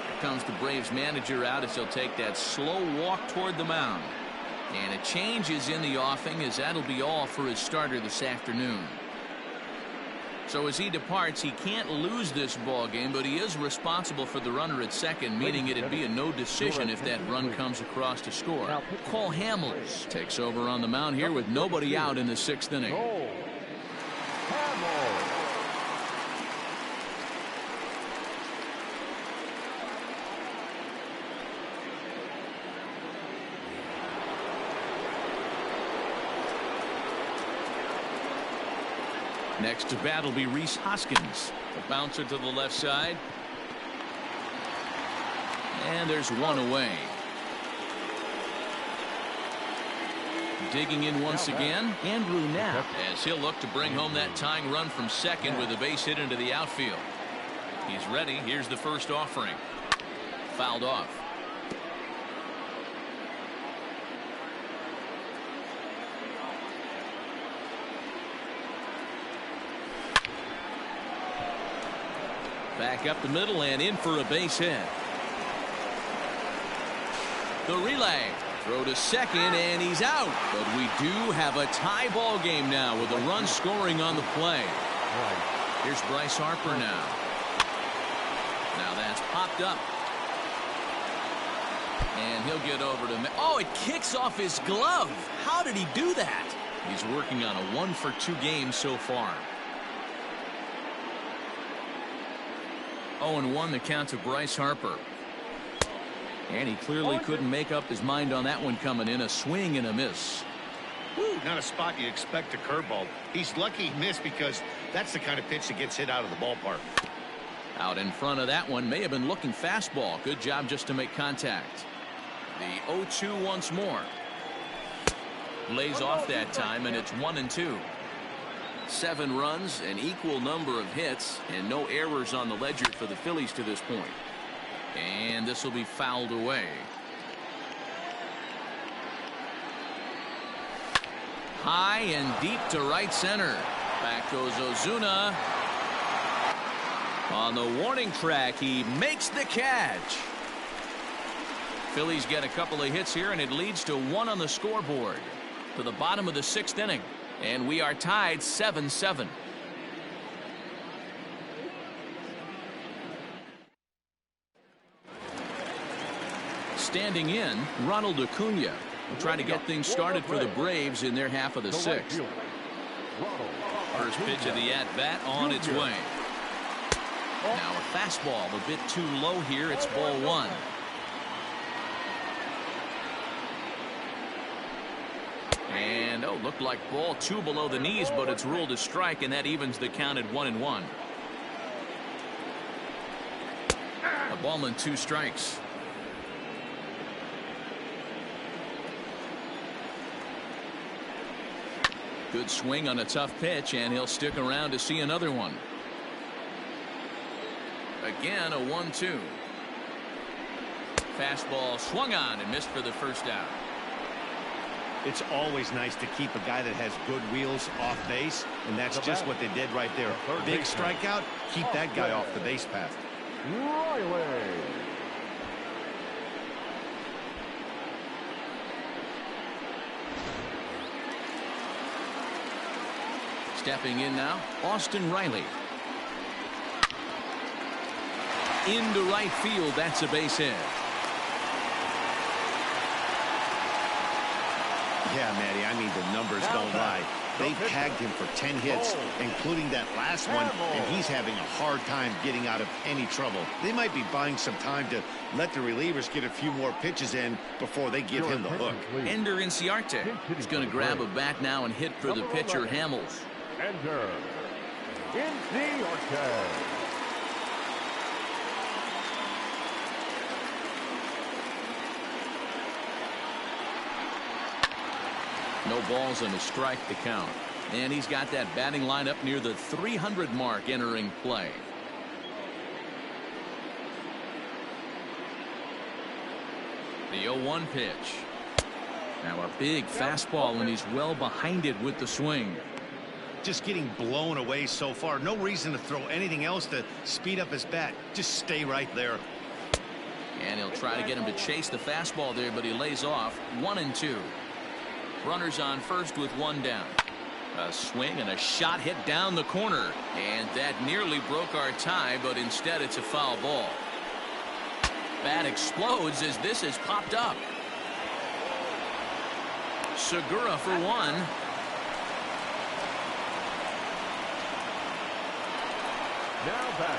Speaker 2: Here comes the Braves manager out as he'll take that slow walk toward the mound. And a change is in the offing, as that'll be all for his starter this afternoon. So as he departs, he can't lose this ball game, but he is responsible for the runner at second, meaning it'd be a no decision if that run comes across to score. Cole Hamels takes over on the mound here with nobody out in the 6th inning. Next to bat will be Rhys Hoskins. A bouncer to the left side. And there's one away. Digging in once again, Andrew Knapp, as he'll look to bring home that tying run from second with a base hit into the outfield. He's ready. Here's the first offering. Fouled off. Back up the middle and in for a base hit. The relay. Throw to second and he's out. But we do have a tie ball game now with a run scoring on the play. Here's Bryce Harper now. Now that's popped up. And he'll get over to... Oh, it kicks off his glove. How did he do that? He's working on a 1-for-2 game so far. 0-1 the count to Bryce Harper. And he clearly couldn't make up his mind on that one coming in. A swing and a miss.
Speaker 3: Woo, not a spot you'd expect a curveball. He's lucky he missed because that's the kind of pitch that gets hit out of the ballpark.
Speaker 2: Out in front of that one may have been looking fastball. Good job just to make contact. The 0-2 once more. Lays off that time and it's 1-2. 7 runs, an equal number of hits, and no errors on the ledger for the Phillies to this point. And this will be fouled away. High and deep to right center. Back goes Ozuna. On the warning track, he makes the catch. Phillies get a couple of hits here, and it leads to 1 on the scoreboard. To the bottom of the 6th inning. And we are tied 7-7. Standing in, Ronald Acuna will try to get things started for the Braves in their half of the 6th. First pitch of the at-bat on its way. Now a fastball a bit too low here. It's ball 1. And looked like ball 2 below the knees, but it's ruled a strike, and that evens the count at 1-1. A ball and 2 strikes. Good swing on a tough pitch, and he'll stick around to see another one. Again, a 1-2. Fastball swung on and missed for the first out.
Speaker 3: It's always nice to keep a guy that has good wheels off base, and that's just what they did right there. Big strikeout, keep that guy off the base path.
Speaker 2: Stepping in now, Austin Riley. Into right field, that's a base hit.
Speaker 3: Yeah, Matty, I mean, the numbers don't lie. They tagged him for 10 hits, including that last one, and he's having a hard time getting out of any trouble. They might be buying some time to let the relievers get a few more pitches in before they give him the hook.
Speaker 2: Ender Inciarte is going to grab a bat now and hit for the pitcher, Hamels.
Speaker 4: Ender Inciarte.
Speaker 2: No balls and a strike to count. And he's got that batting line up near the 300 mark entering play. The 0-1 pitch. Now a big fastball, and he's well behind it with the swing.
Speaker 3: Just getting blown away so far. No reason to throw anything else to speed up his bat. Just stay right there.
Speaker 2: And he'll try to get him to chase the fastball there, but he lays off. 1-2. Runners on first with 1 down. A swing and a shot hit down the corner, and that nearly broke our tie, but instead it's a foul ball. Bat explodes as this is popped up. Segura for 1.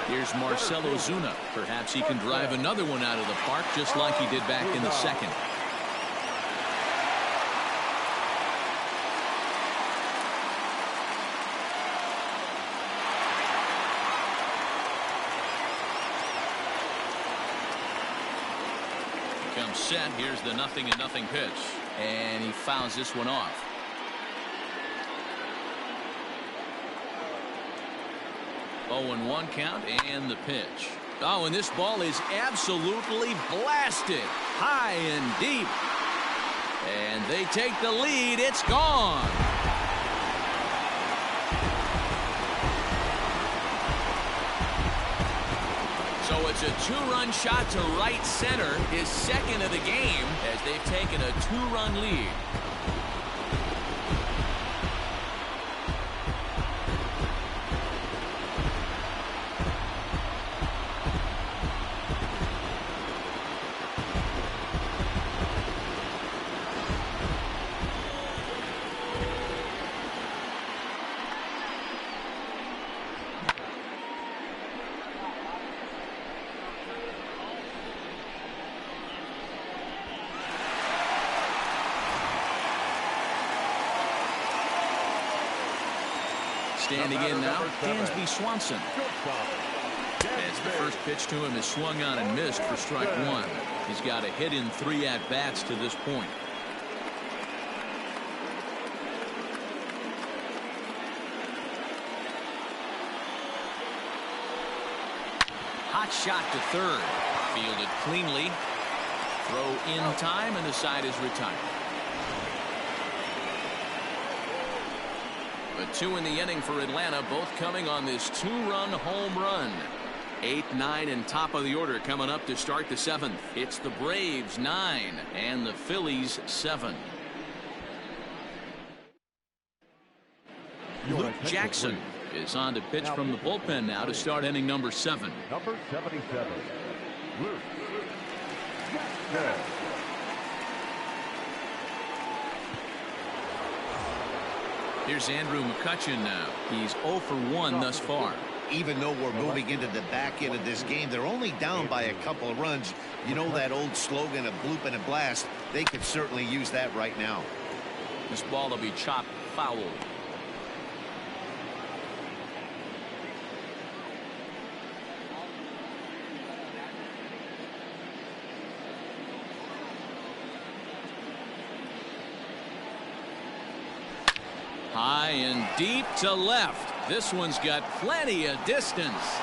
Speaker 2: Here's Marcell Ozuna. Perhaps he can drive another one out of the park just like he did back in the 2nd. comes set. Here's the 0-0 pitch. And he fouls this one off. Oh, and 1 count and the pitch. Oh, and this ball is absolutely blasted high and deep. And they take the lead. It's gone. So it's a 2-run shot to right center, his second of the game, as they've taken a 2-run lead. Standing in now, Dansby Swanson. As the first pitch to him is swung on and missed for strike 1. He's got a hit in 3 at-bats to this point. Hot shot to third. Fielded cleanly. Throw in time, and the side is retired. A 2 in the inning for Atlanta, both coming on this 2-run home run. 8, 9, and top of the order coming up to start the 7th. It's the Braves 9 and the Phillies 7. Luke Jackson is on to pitch from the bullpen now to start inning number 7.
Speaker 4: Number 77, Luke Jackson.
Speaker 2: Here's Andrew McCutchen now. He's 0 for 1 thus far.
Speaker 3: Even though we're moving into the back end of this game, they're only down by a couple of runs. You know that old slogan of bloop and a blast? They could certainly use that right now.
Speaker 2: This ball will be chopped foul. High and deep to left. This one's got plenty of distance.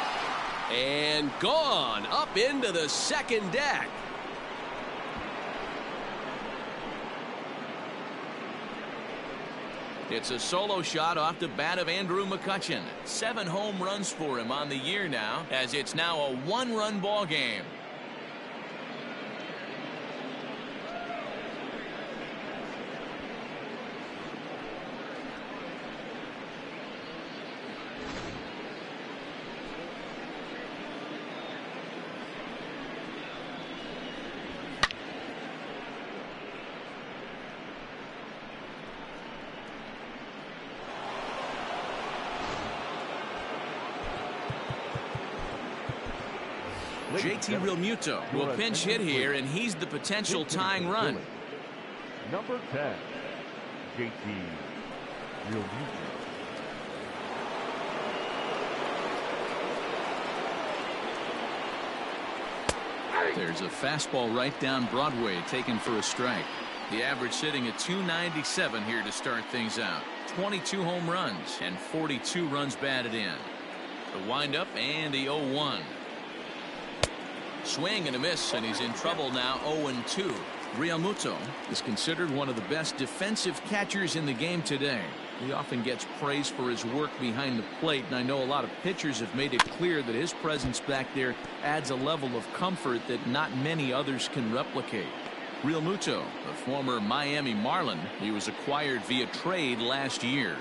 Speaker 2: And gone up into the second deck. It's a solo shot off the bat of Andrew McCutchen. 7 home runs for him on the year now, as it's now a 1-run ball game. JT Realmuto will pinch hit here, and he's the potential tying run.
Speaker 4: Number 10, JT Realmuto.
Speaker 2: There's a fastball right down Broadway taken for a strike. The average sitting at 297 here to start things out. 22 home runs and 42 runs batted in. The windup and the 0-1. Swing and a miss, and he's in trouble now. 0-2. Realmuto is considered one of the best defensive catchers in the game today. He often gets praise for his work behind the plate, and I know a lot of pitchers have made it clear that his presence back there adds a level of comfort that not many others can replicate. Realmuto, a former Miami Marlin, he was acquired via trade last year.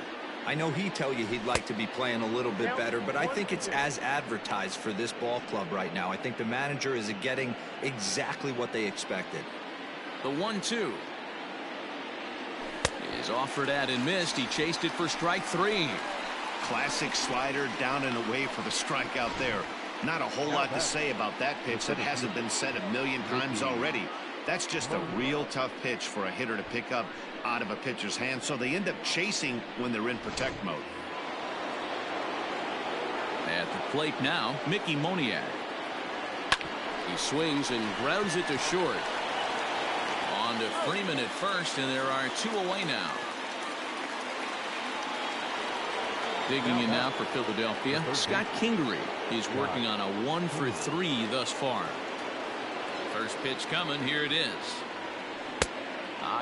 Speaker 5: I know he'd tell you he'd like to be playing a little bit better, but I think it's as advertised for this ball club right now. I think the manager is getting exactly what they expected.
Speaker 2: The 1-2 is offered at and missed. He chased it for strike 3.
Speaker 3: Classic slider down and away for the strikeout there. Not a whole lot to say about that pitch that hasn't been said a million times already. That's just a real tough pitch for a hitter to pick up out of a pitcher's hand, so they end up chasing when they're in protect mode.
Speaker 2: At the plate now, Mickey Moniak. He swings and grounds it to short. to Freeman at first, and there are 2 away now. Digging in now for Philadelphia, Scott Kingery is working on a 1-for-3 thus far. First pitch coming. Here it is.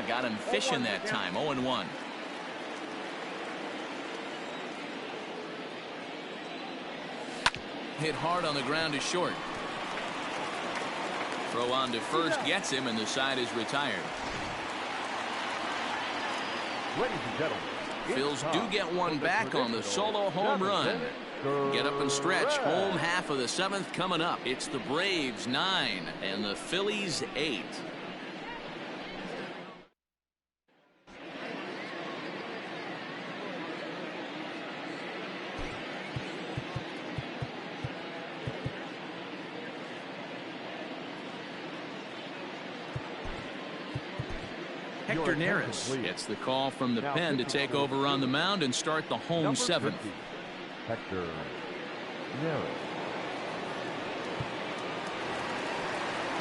Speaker 2: Got him fishing that time. 0-1. Hit hard on the ground is short. Throw on to first gets him, and the side is retired.
Speaker 4: Ladies and gentlemen,
Speaker 2: Phils do get one back on the solo home run. Get up and stretch. Home half of the 7th coming up. It's the Braves 9 and the Phillies 8. Hector Neris gets the call from the pen to take over on the mound and start the home 7th.
Speaker 4: Hector Neris.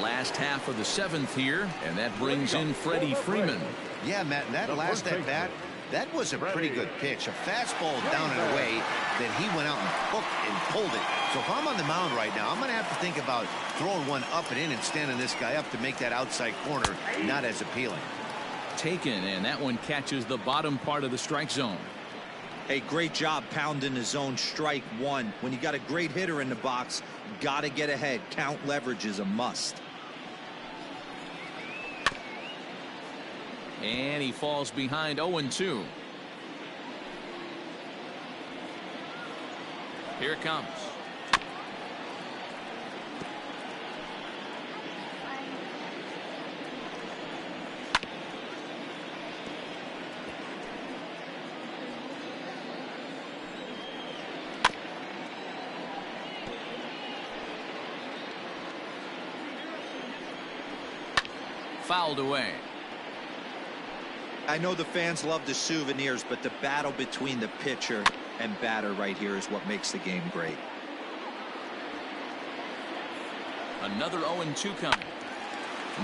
Speaker 2: Last half of the 7th here, and that brings in Freddie Freeman.
Speaker 3: Yeah, Matt, and that last at bat, that was a pretty good pitch. A fastball down and away that he went out and hooked and pulled it. So if I'm on the mound right now, I'm going to have to think about throwing one up and in and standing this guy up to make that outside corner not as appealing.
Speaker 2: Taken, and that one catches the bottom part of the strike zone.
Speaker 5: Hey, great job pounding the zone. Strike 1. When you got a great hitter in the box, got to get ahead. Count leverage is a must.
Speaker 2: And he falls behind 0-2. Here it comes. Fouled away.
Speaker 5: I know the fans love the souvenirs, but the battle between the pitcher and batter right here is what makes the game great.
Speaker 2: Another 0-2 coming.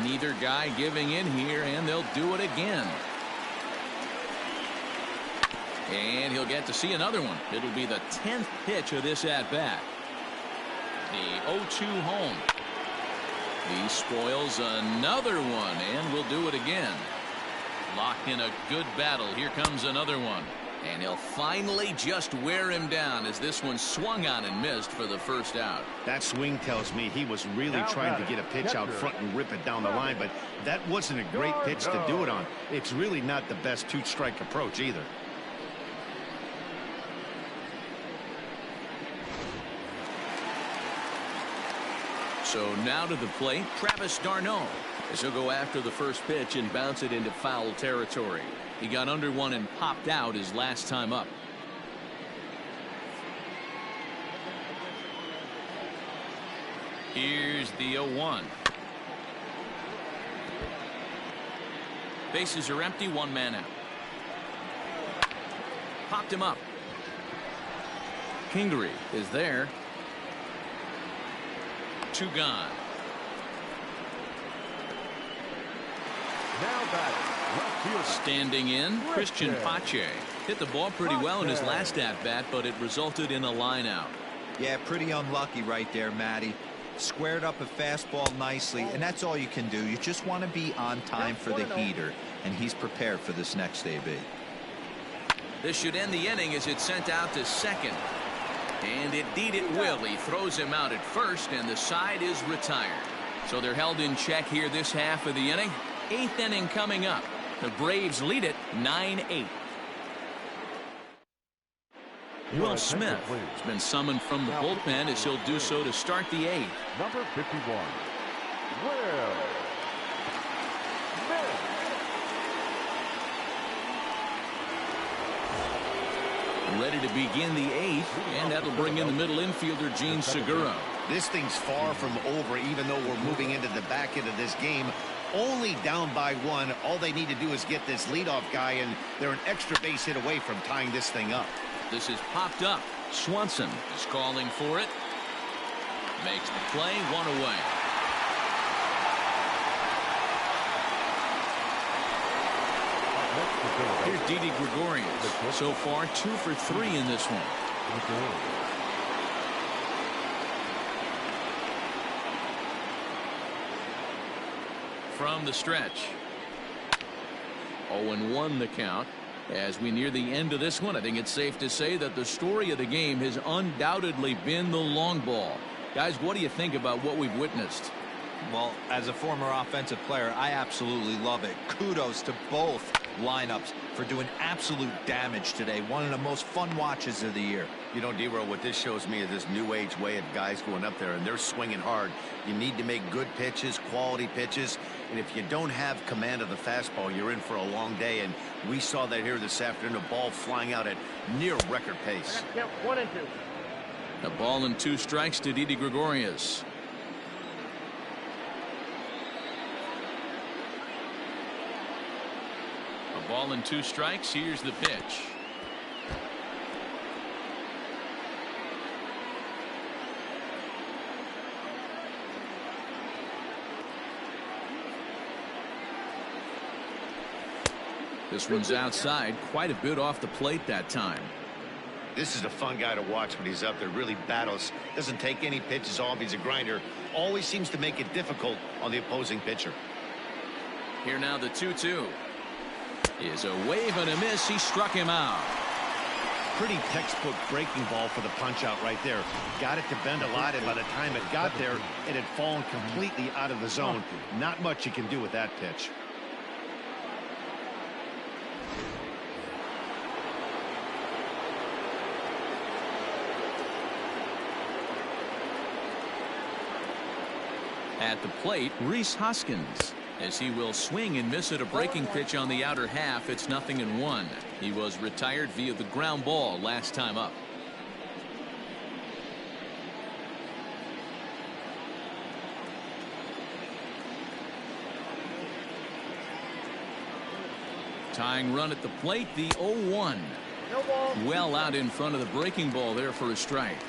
Speaker 2: Neither guy giving in here, and they'll do it again. And he'll get to see another one. It'll be the 10th pitch of this at-bat. The 0-2 home. He spoils another one, and we'll do it again. Locked in a good battle. Here comes another one. And he'll finally just wear him down as this one swung on and missed for the first out.
Speaker 3: That swing tells me he was really trying to get a pitch out front and rip it down the line, but that wasn't a great pitch to do it on. It's really not the best two-strike approach either.
Speaker 2: So now to the plate, Travis d'Arnaud, as he'll go after the first pitch and bounce it into foul territory. He got under one and popped out his last time up. Here's the 0-1. Bases are empty, one man out. Popped him up. Kingery is there. 2 gone.
Speaker 4: Now batting, left fielder.
Speaker 2: Standing in, Christian Pache hit the ball pretty well in his last at-bat, but it resulted in a line out.
Speaker 5: Yeah, pretty unlucky right there, Matty. Squared up a fastball nicely, and that's all you can do. You just want to be on time for the heater, and he's prepared for this next AB.
Speaker 2: This should end the inning as it's sent out to second. And indeed it will. He throws him out at first, and the side is retired. So they're held in check here this half of the inning. 8th inning coming up. The Braves lead it 9-8. Will Smith has been summoned from the bullpen as he'll do so to start the 8th.
Speaker 4: Number 51, Will Smith.
Speaker 2: Ready to begin the 8th, and that'll bring in the middle infielder Gene Segura.
Speaker 3: This thing's far from over, even though we're moving into the back end of this game. Only down by 1. All they need to do is get this leadoff guy, and they're an extra base hit away from tying this thing up.
Speaker 2: This is popped up. Swanson is calling for it. Makes the play, 1 away. Here's Didi Gregorius. So far, 2 for 3 in this one. From the stretch. 0-1 the count. As we near the end of this one, I think it's safe to say that the story of the game has undoubtedly been the long ball. Guys, what do you think about what we've witnessed?
Speaker 5: Well, as a former offensive player, I absolutely love it. Kudos to both lineups for doing absolute damage today. One of the most fun watches of the year.
Speaker 3: You know, D-Row, what this shows me is this new age way of guys going up there, and they're swinging hard. You need to make good pitches, quality pitches, and if you don't have command of the fastball, you're in for a long day, and we saw that here this afternoon, a ball flying out at near record pace.
Speaker 6: 1 and 2.
Speaker 2: A ball and 2 strikes to Didi Gregorius. A ball and 2 strikes. Here's the pitch. This one's outside, quite a bit off the plate that time.
Speaker 3: This is a fun guy to watch when he's up there. Really battles, doesn't take any pitches off. He's a grinder. Always seems to make it difficult on the opposing pitcher.
Speaker 2: Here now the 2-2 is a wave and a miss. He struck him out.
Speaker 3: Pretty textbook breaking ball for the punch out right there. Got it to bend a lot, and by the time it got there, it had fallen completely out of the zone. Not much you can do with that pitch.
Speaker 2: At the plate, Rhys Hoskins, as he will swing and miss at a breaking pitch on the outer half. It's 0-1. He was retired via the ground ball last time up. Tying run at the plate, the 0-1. Well out in front of the breaking ball there for a strike.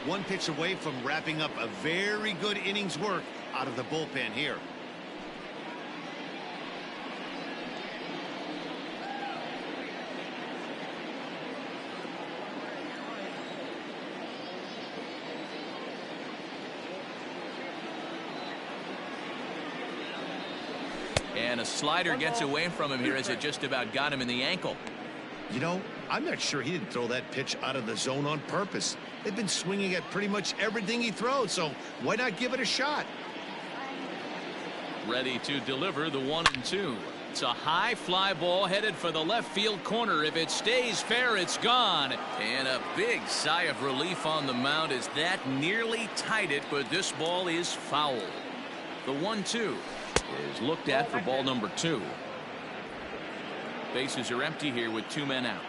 Speaker 3: One pitch away from wrapping up a very good innings work out of the bullpen here.
Speaker 2: And a slider gets away from him here as it just about got him in the ankle.
Speaker 3: You know, I'm not sure he didn't throw that pitch out of the zone on purpose. They've been swinging at pretty much everything he throws, so why not give it a shot?
Speaker 2: Ready to deliver the 1-2. It's a high fly ball headed for the left field corner. If it stays fair, it's gone. And a big sigh of relief on the mound as that nearly tied it, but this ball is foul. The 1-2 is looked at for ball number 2. Bases are empty here with 2 men out.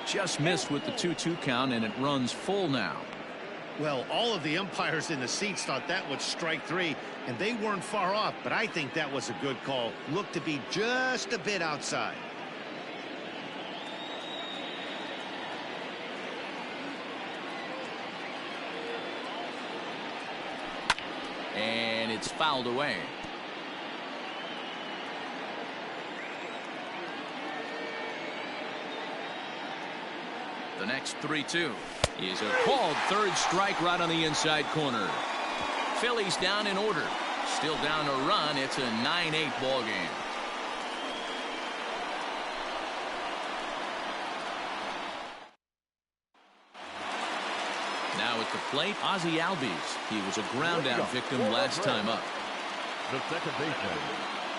Speaker 2: Just missed with the 2-2 count, and it runs full now.
Speaker 3: Well, all of the umpires in the seats thought that was strike 3, and they weren't far off, but I think that was a good call. Looked to be just a bit outside.
Speaker 2: And it's fouled away. The next 3-2 is a called third strike right on the inside corner. Phillies down in order. Still down a run. It's a 9-8 ball game. Now at the plate, Ozzie Albies. He was a ground out victim last time up.
Speaker 4: The second baseman,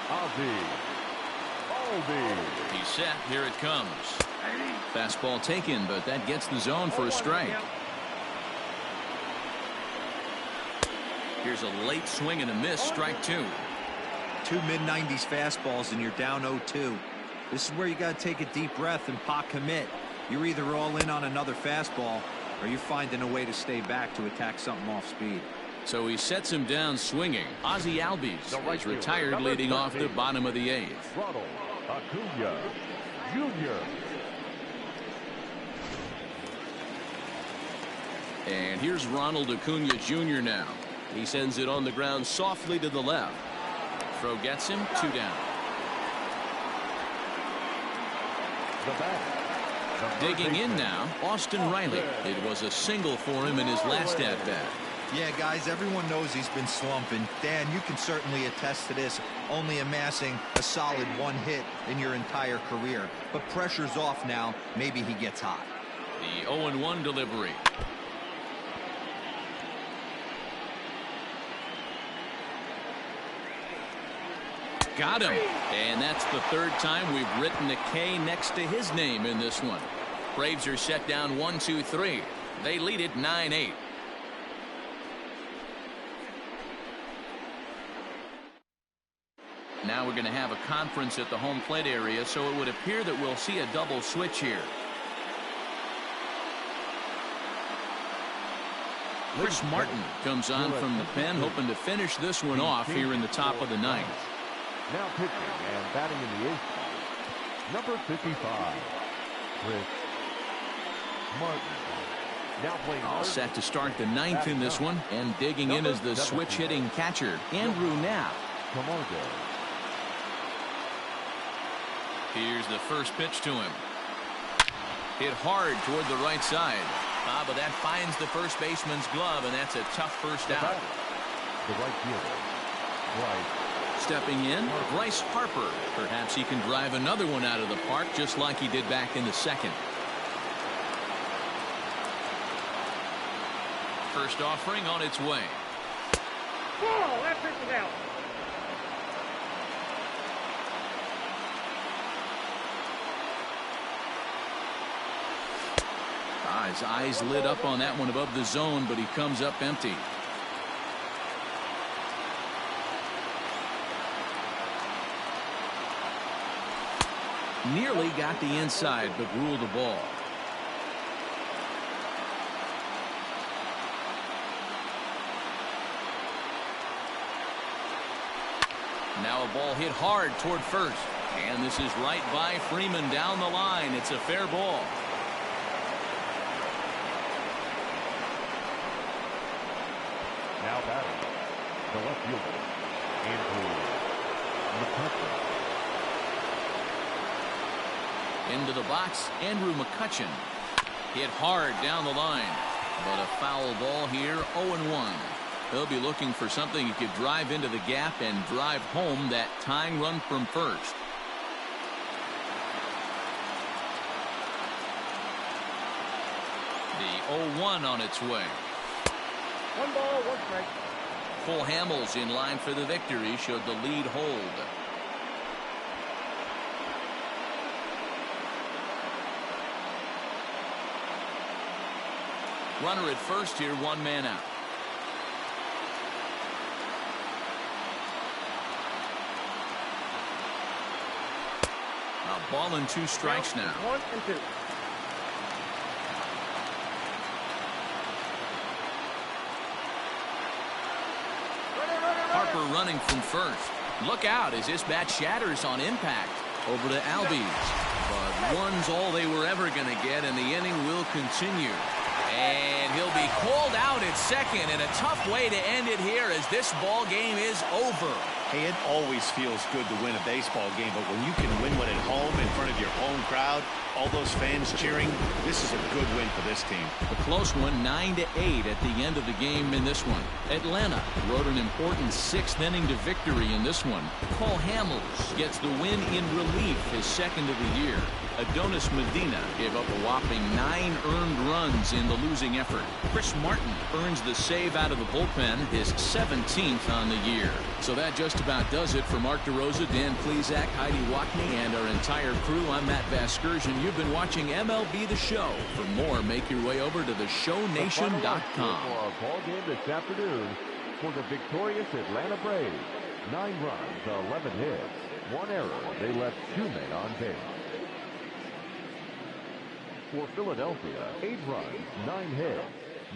Speaker 4: Ozzie Albies.
Speaker 2: He's set. Here it comes. Fastball taken, but that gets the zone for a strike. Here's a late swing and a miss. Strike 2.
Speaker 5: 2 mid-90s fastballs and you're down 0-2. This is where you got to take a deep breath and pot commit. You're either all in on another fastball or you're finding a way to stay back to attack something off speed.
Speaker 2: So he sets him down swinging. Ozzie Albies is retired, leading off the bottom of the 8th.
Speaker 4: Ronald Acuna Jr.
Speaker 2: And here's Ronald Acuna Jr. now.
Speaker 7: He sends it on the ground softly to the left. Throw gets him 2 down. Digging in now, Austin Riley. It was a single for him in his last at-bat.
Speaker 5: Yeah, guys, everyone knows he's been slumping. Dan, you can certainly attest to this, only amassing a solid 1 hit in your entire career. But pressure's off now. Maybe he gets hot.
Speaker 2: The 0-1 delivery. Got him. And that's the 3rd time we've written a K next to his name in this one. Braves are set down 1-2-3. They lead it 9-8. Now we're going to have a conference at the home plate area, so it would appear that we'll see a double switch here. Chris Martin comes on from the pen, hoping to finish this one off here in the top of the 9th.
Speaker 4: Now pitching and batting in the 8th box, number 55, Chris Martin. Now playing
Speaker 2: All set to start the 9th in this one, and digging in is the switch hitting catcher, Andrew Knapp. Here's the first pitch to him. Hit hard toward the right side. But that finds the first baseman's glove, and that's a tough first out.
Speaker 4: The right fielder, Bryce.
Speaker 2: Stepping in, Bryce Harper. Perhaps he can drive another one out of the park just like he did back in the 2nd. First offering on its way.
Speaker 6: Whoa, that pitch is out.
Speaker 2: His eyes lit up on that one above the zone, but he comes up empty. Nearly got the inside, but ruled the ball. Now a ball hit hard toward first. And this is right by Freeman down the line. It's a fair ball.
Speaker 4: Now batting, the left fielder, Andrew McCutcheon.
Speaker 2: Into the box, Andrew McCutcheon. Hit hard down the line. But a foul ball here, 0-1. He'll be looking for something he could drive into the gap and drive home that tying run from first. The 0-1 on its way.
Speaker 6: 1 ball, 1 strike.
Speaker 2: Cole Hamels in line for the victory, showed the lead hold. Runner at first here, 1 man out. A ball and 2 strikes now.
Speaker 6: 1 and 2.
Speaker 2: Harper running from first. Look out as this bat shatters on impact. Over to Albies. But 1's all they were ever going to get, and the inning will continue. And he'll be called out at second, and a tough way to end it here as this ball game is over.
Speaker 3: Hey, it always feels good to win a baseball game, but when you can win one at home in front of your home crowd, all those fans cheering, this is a good win for this team.
Speaker 2: A close one, 9-8 at the end of the game in this one. Atlanta rode an important 6th inning to victory in this one. Cole Hamels gets the win in relief, his 2nd of the year. Adonis Medina gave up a whopping 9 earned runs in the losing effort. Chris Martin earns the save out of the bullpen, his 17th on the year. So that just about does it for Mark DeRosa, Dan Plesac, Heidi Watney, and our entire crew. I'm Matt Vasgersian. You've been watching MLB The Show. For more, make your way over to theshownation.com.
Speaker 4: For our ball game this afternoon for the victorious Atlanta Braves. 9 runs, 11 hits, 1 error. They left 2 men on base. For Philadelphia, 8 runs, 9 hits,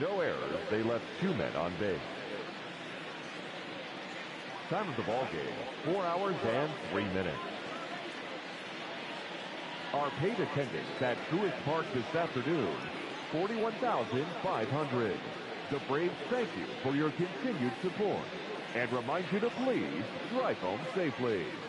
Speaker 4: no errors. They left 2 men on base. Time of the ball game, 4 hours and 3 minutes. Our paid attendance at Truist Park this afternoon, 41,500. The Braves thank you for your continued support and remind you to please drive home safely.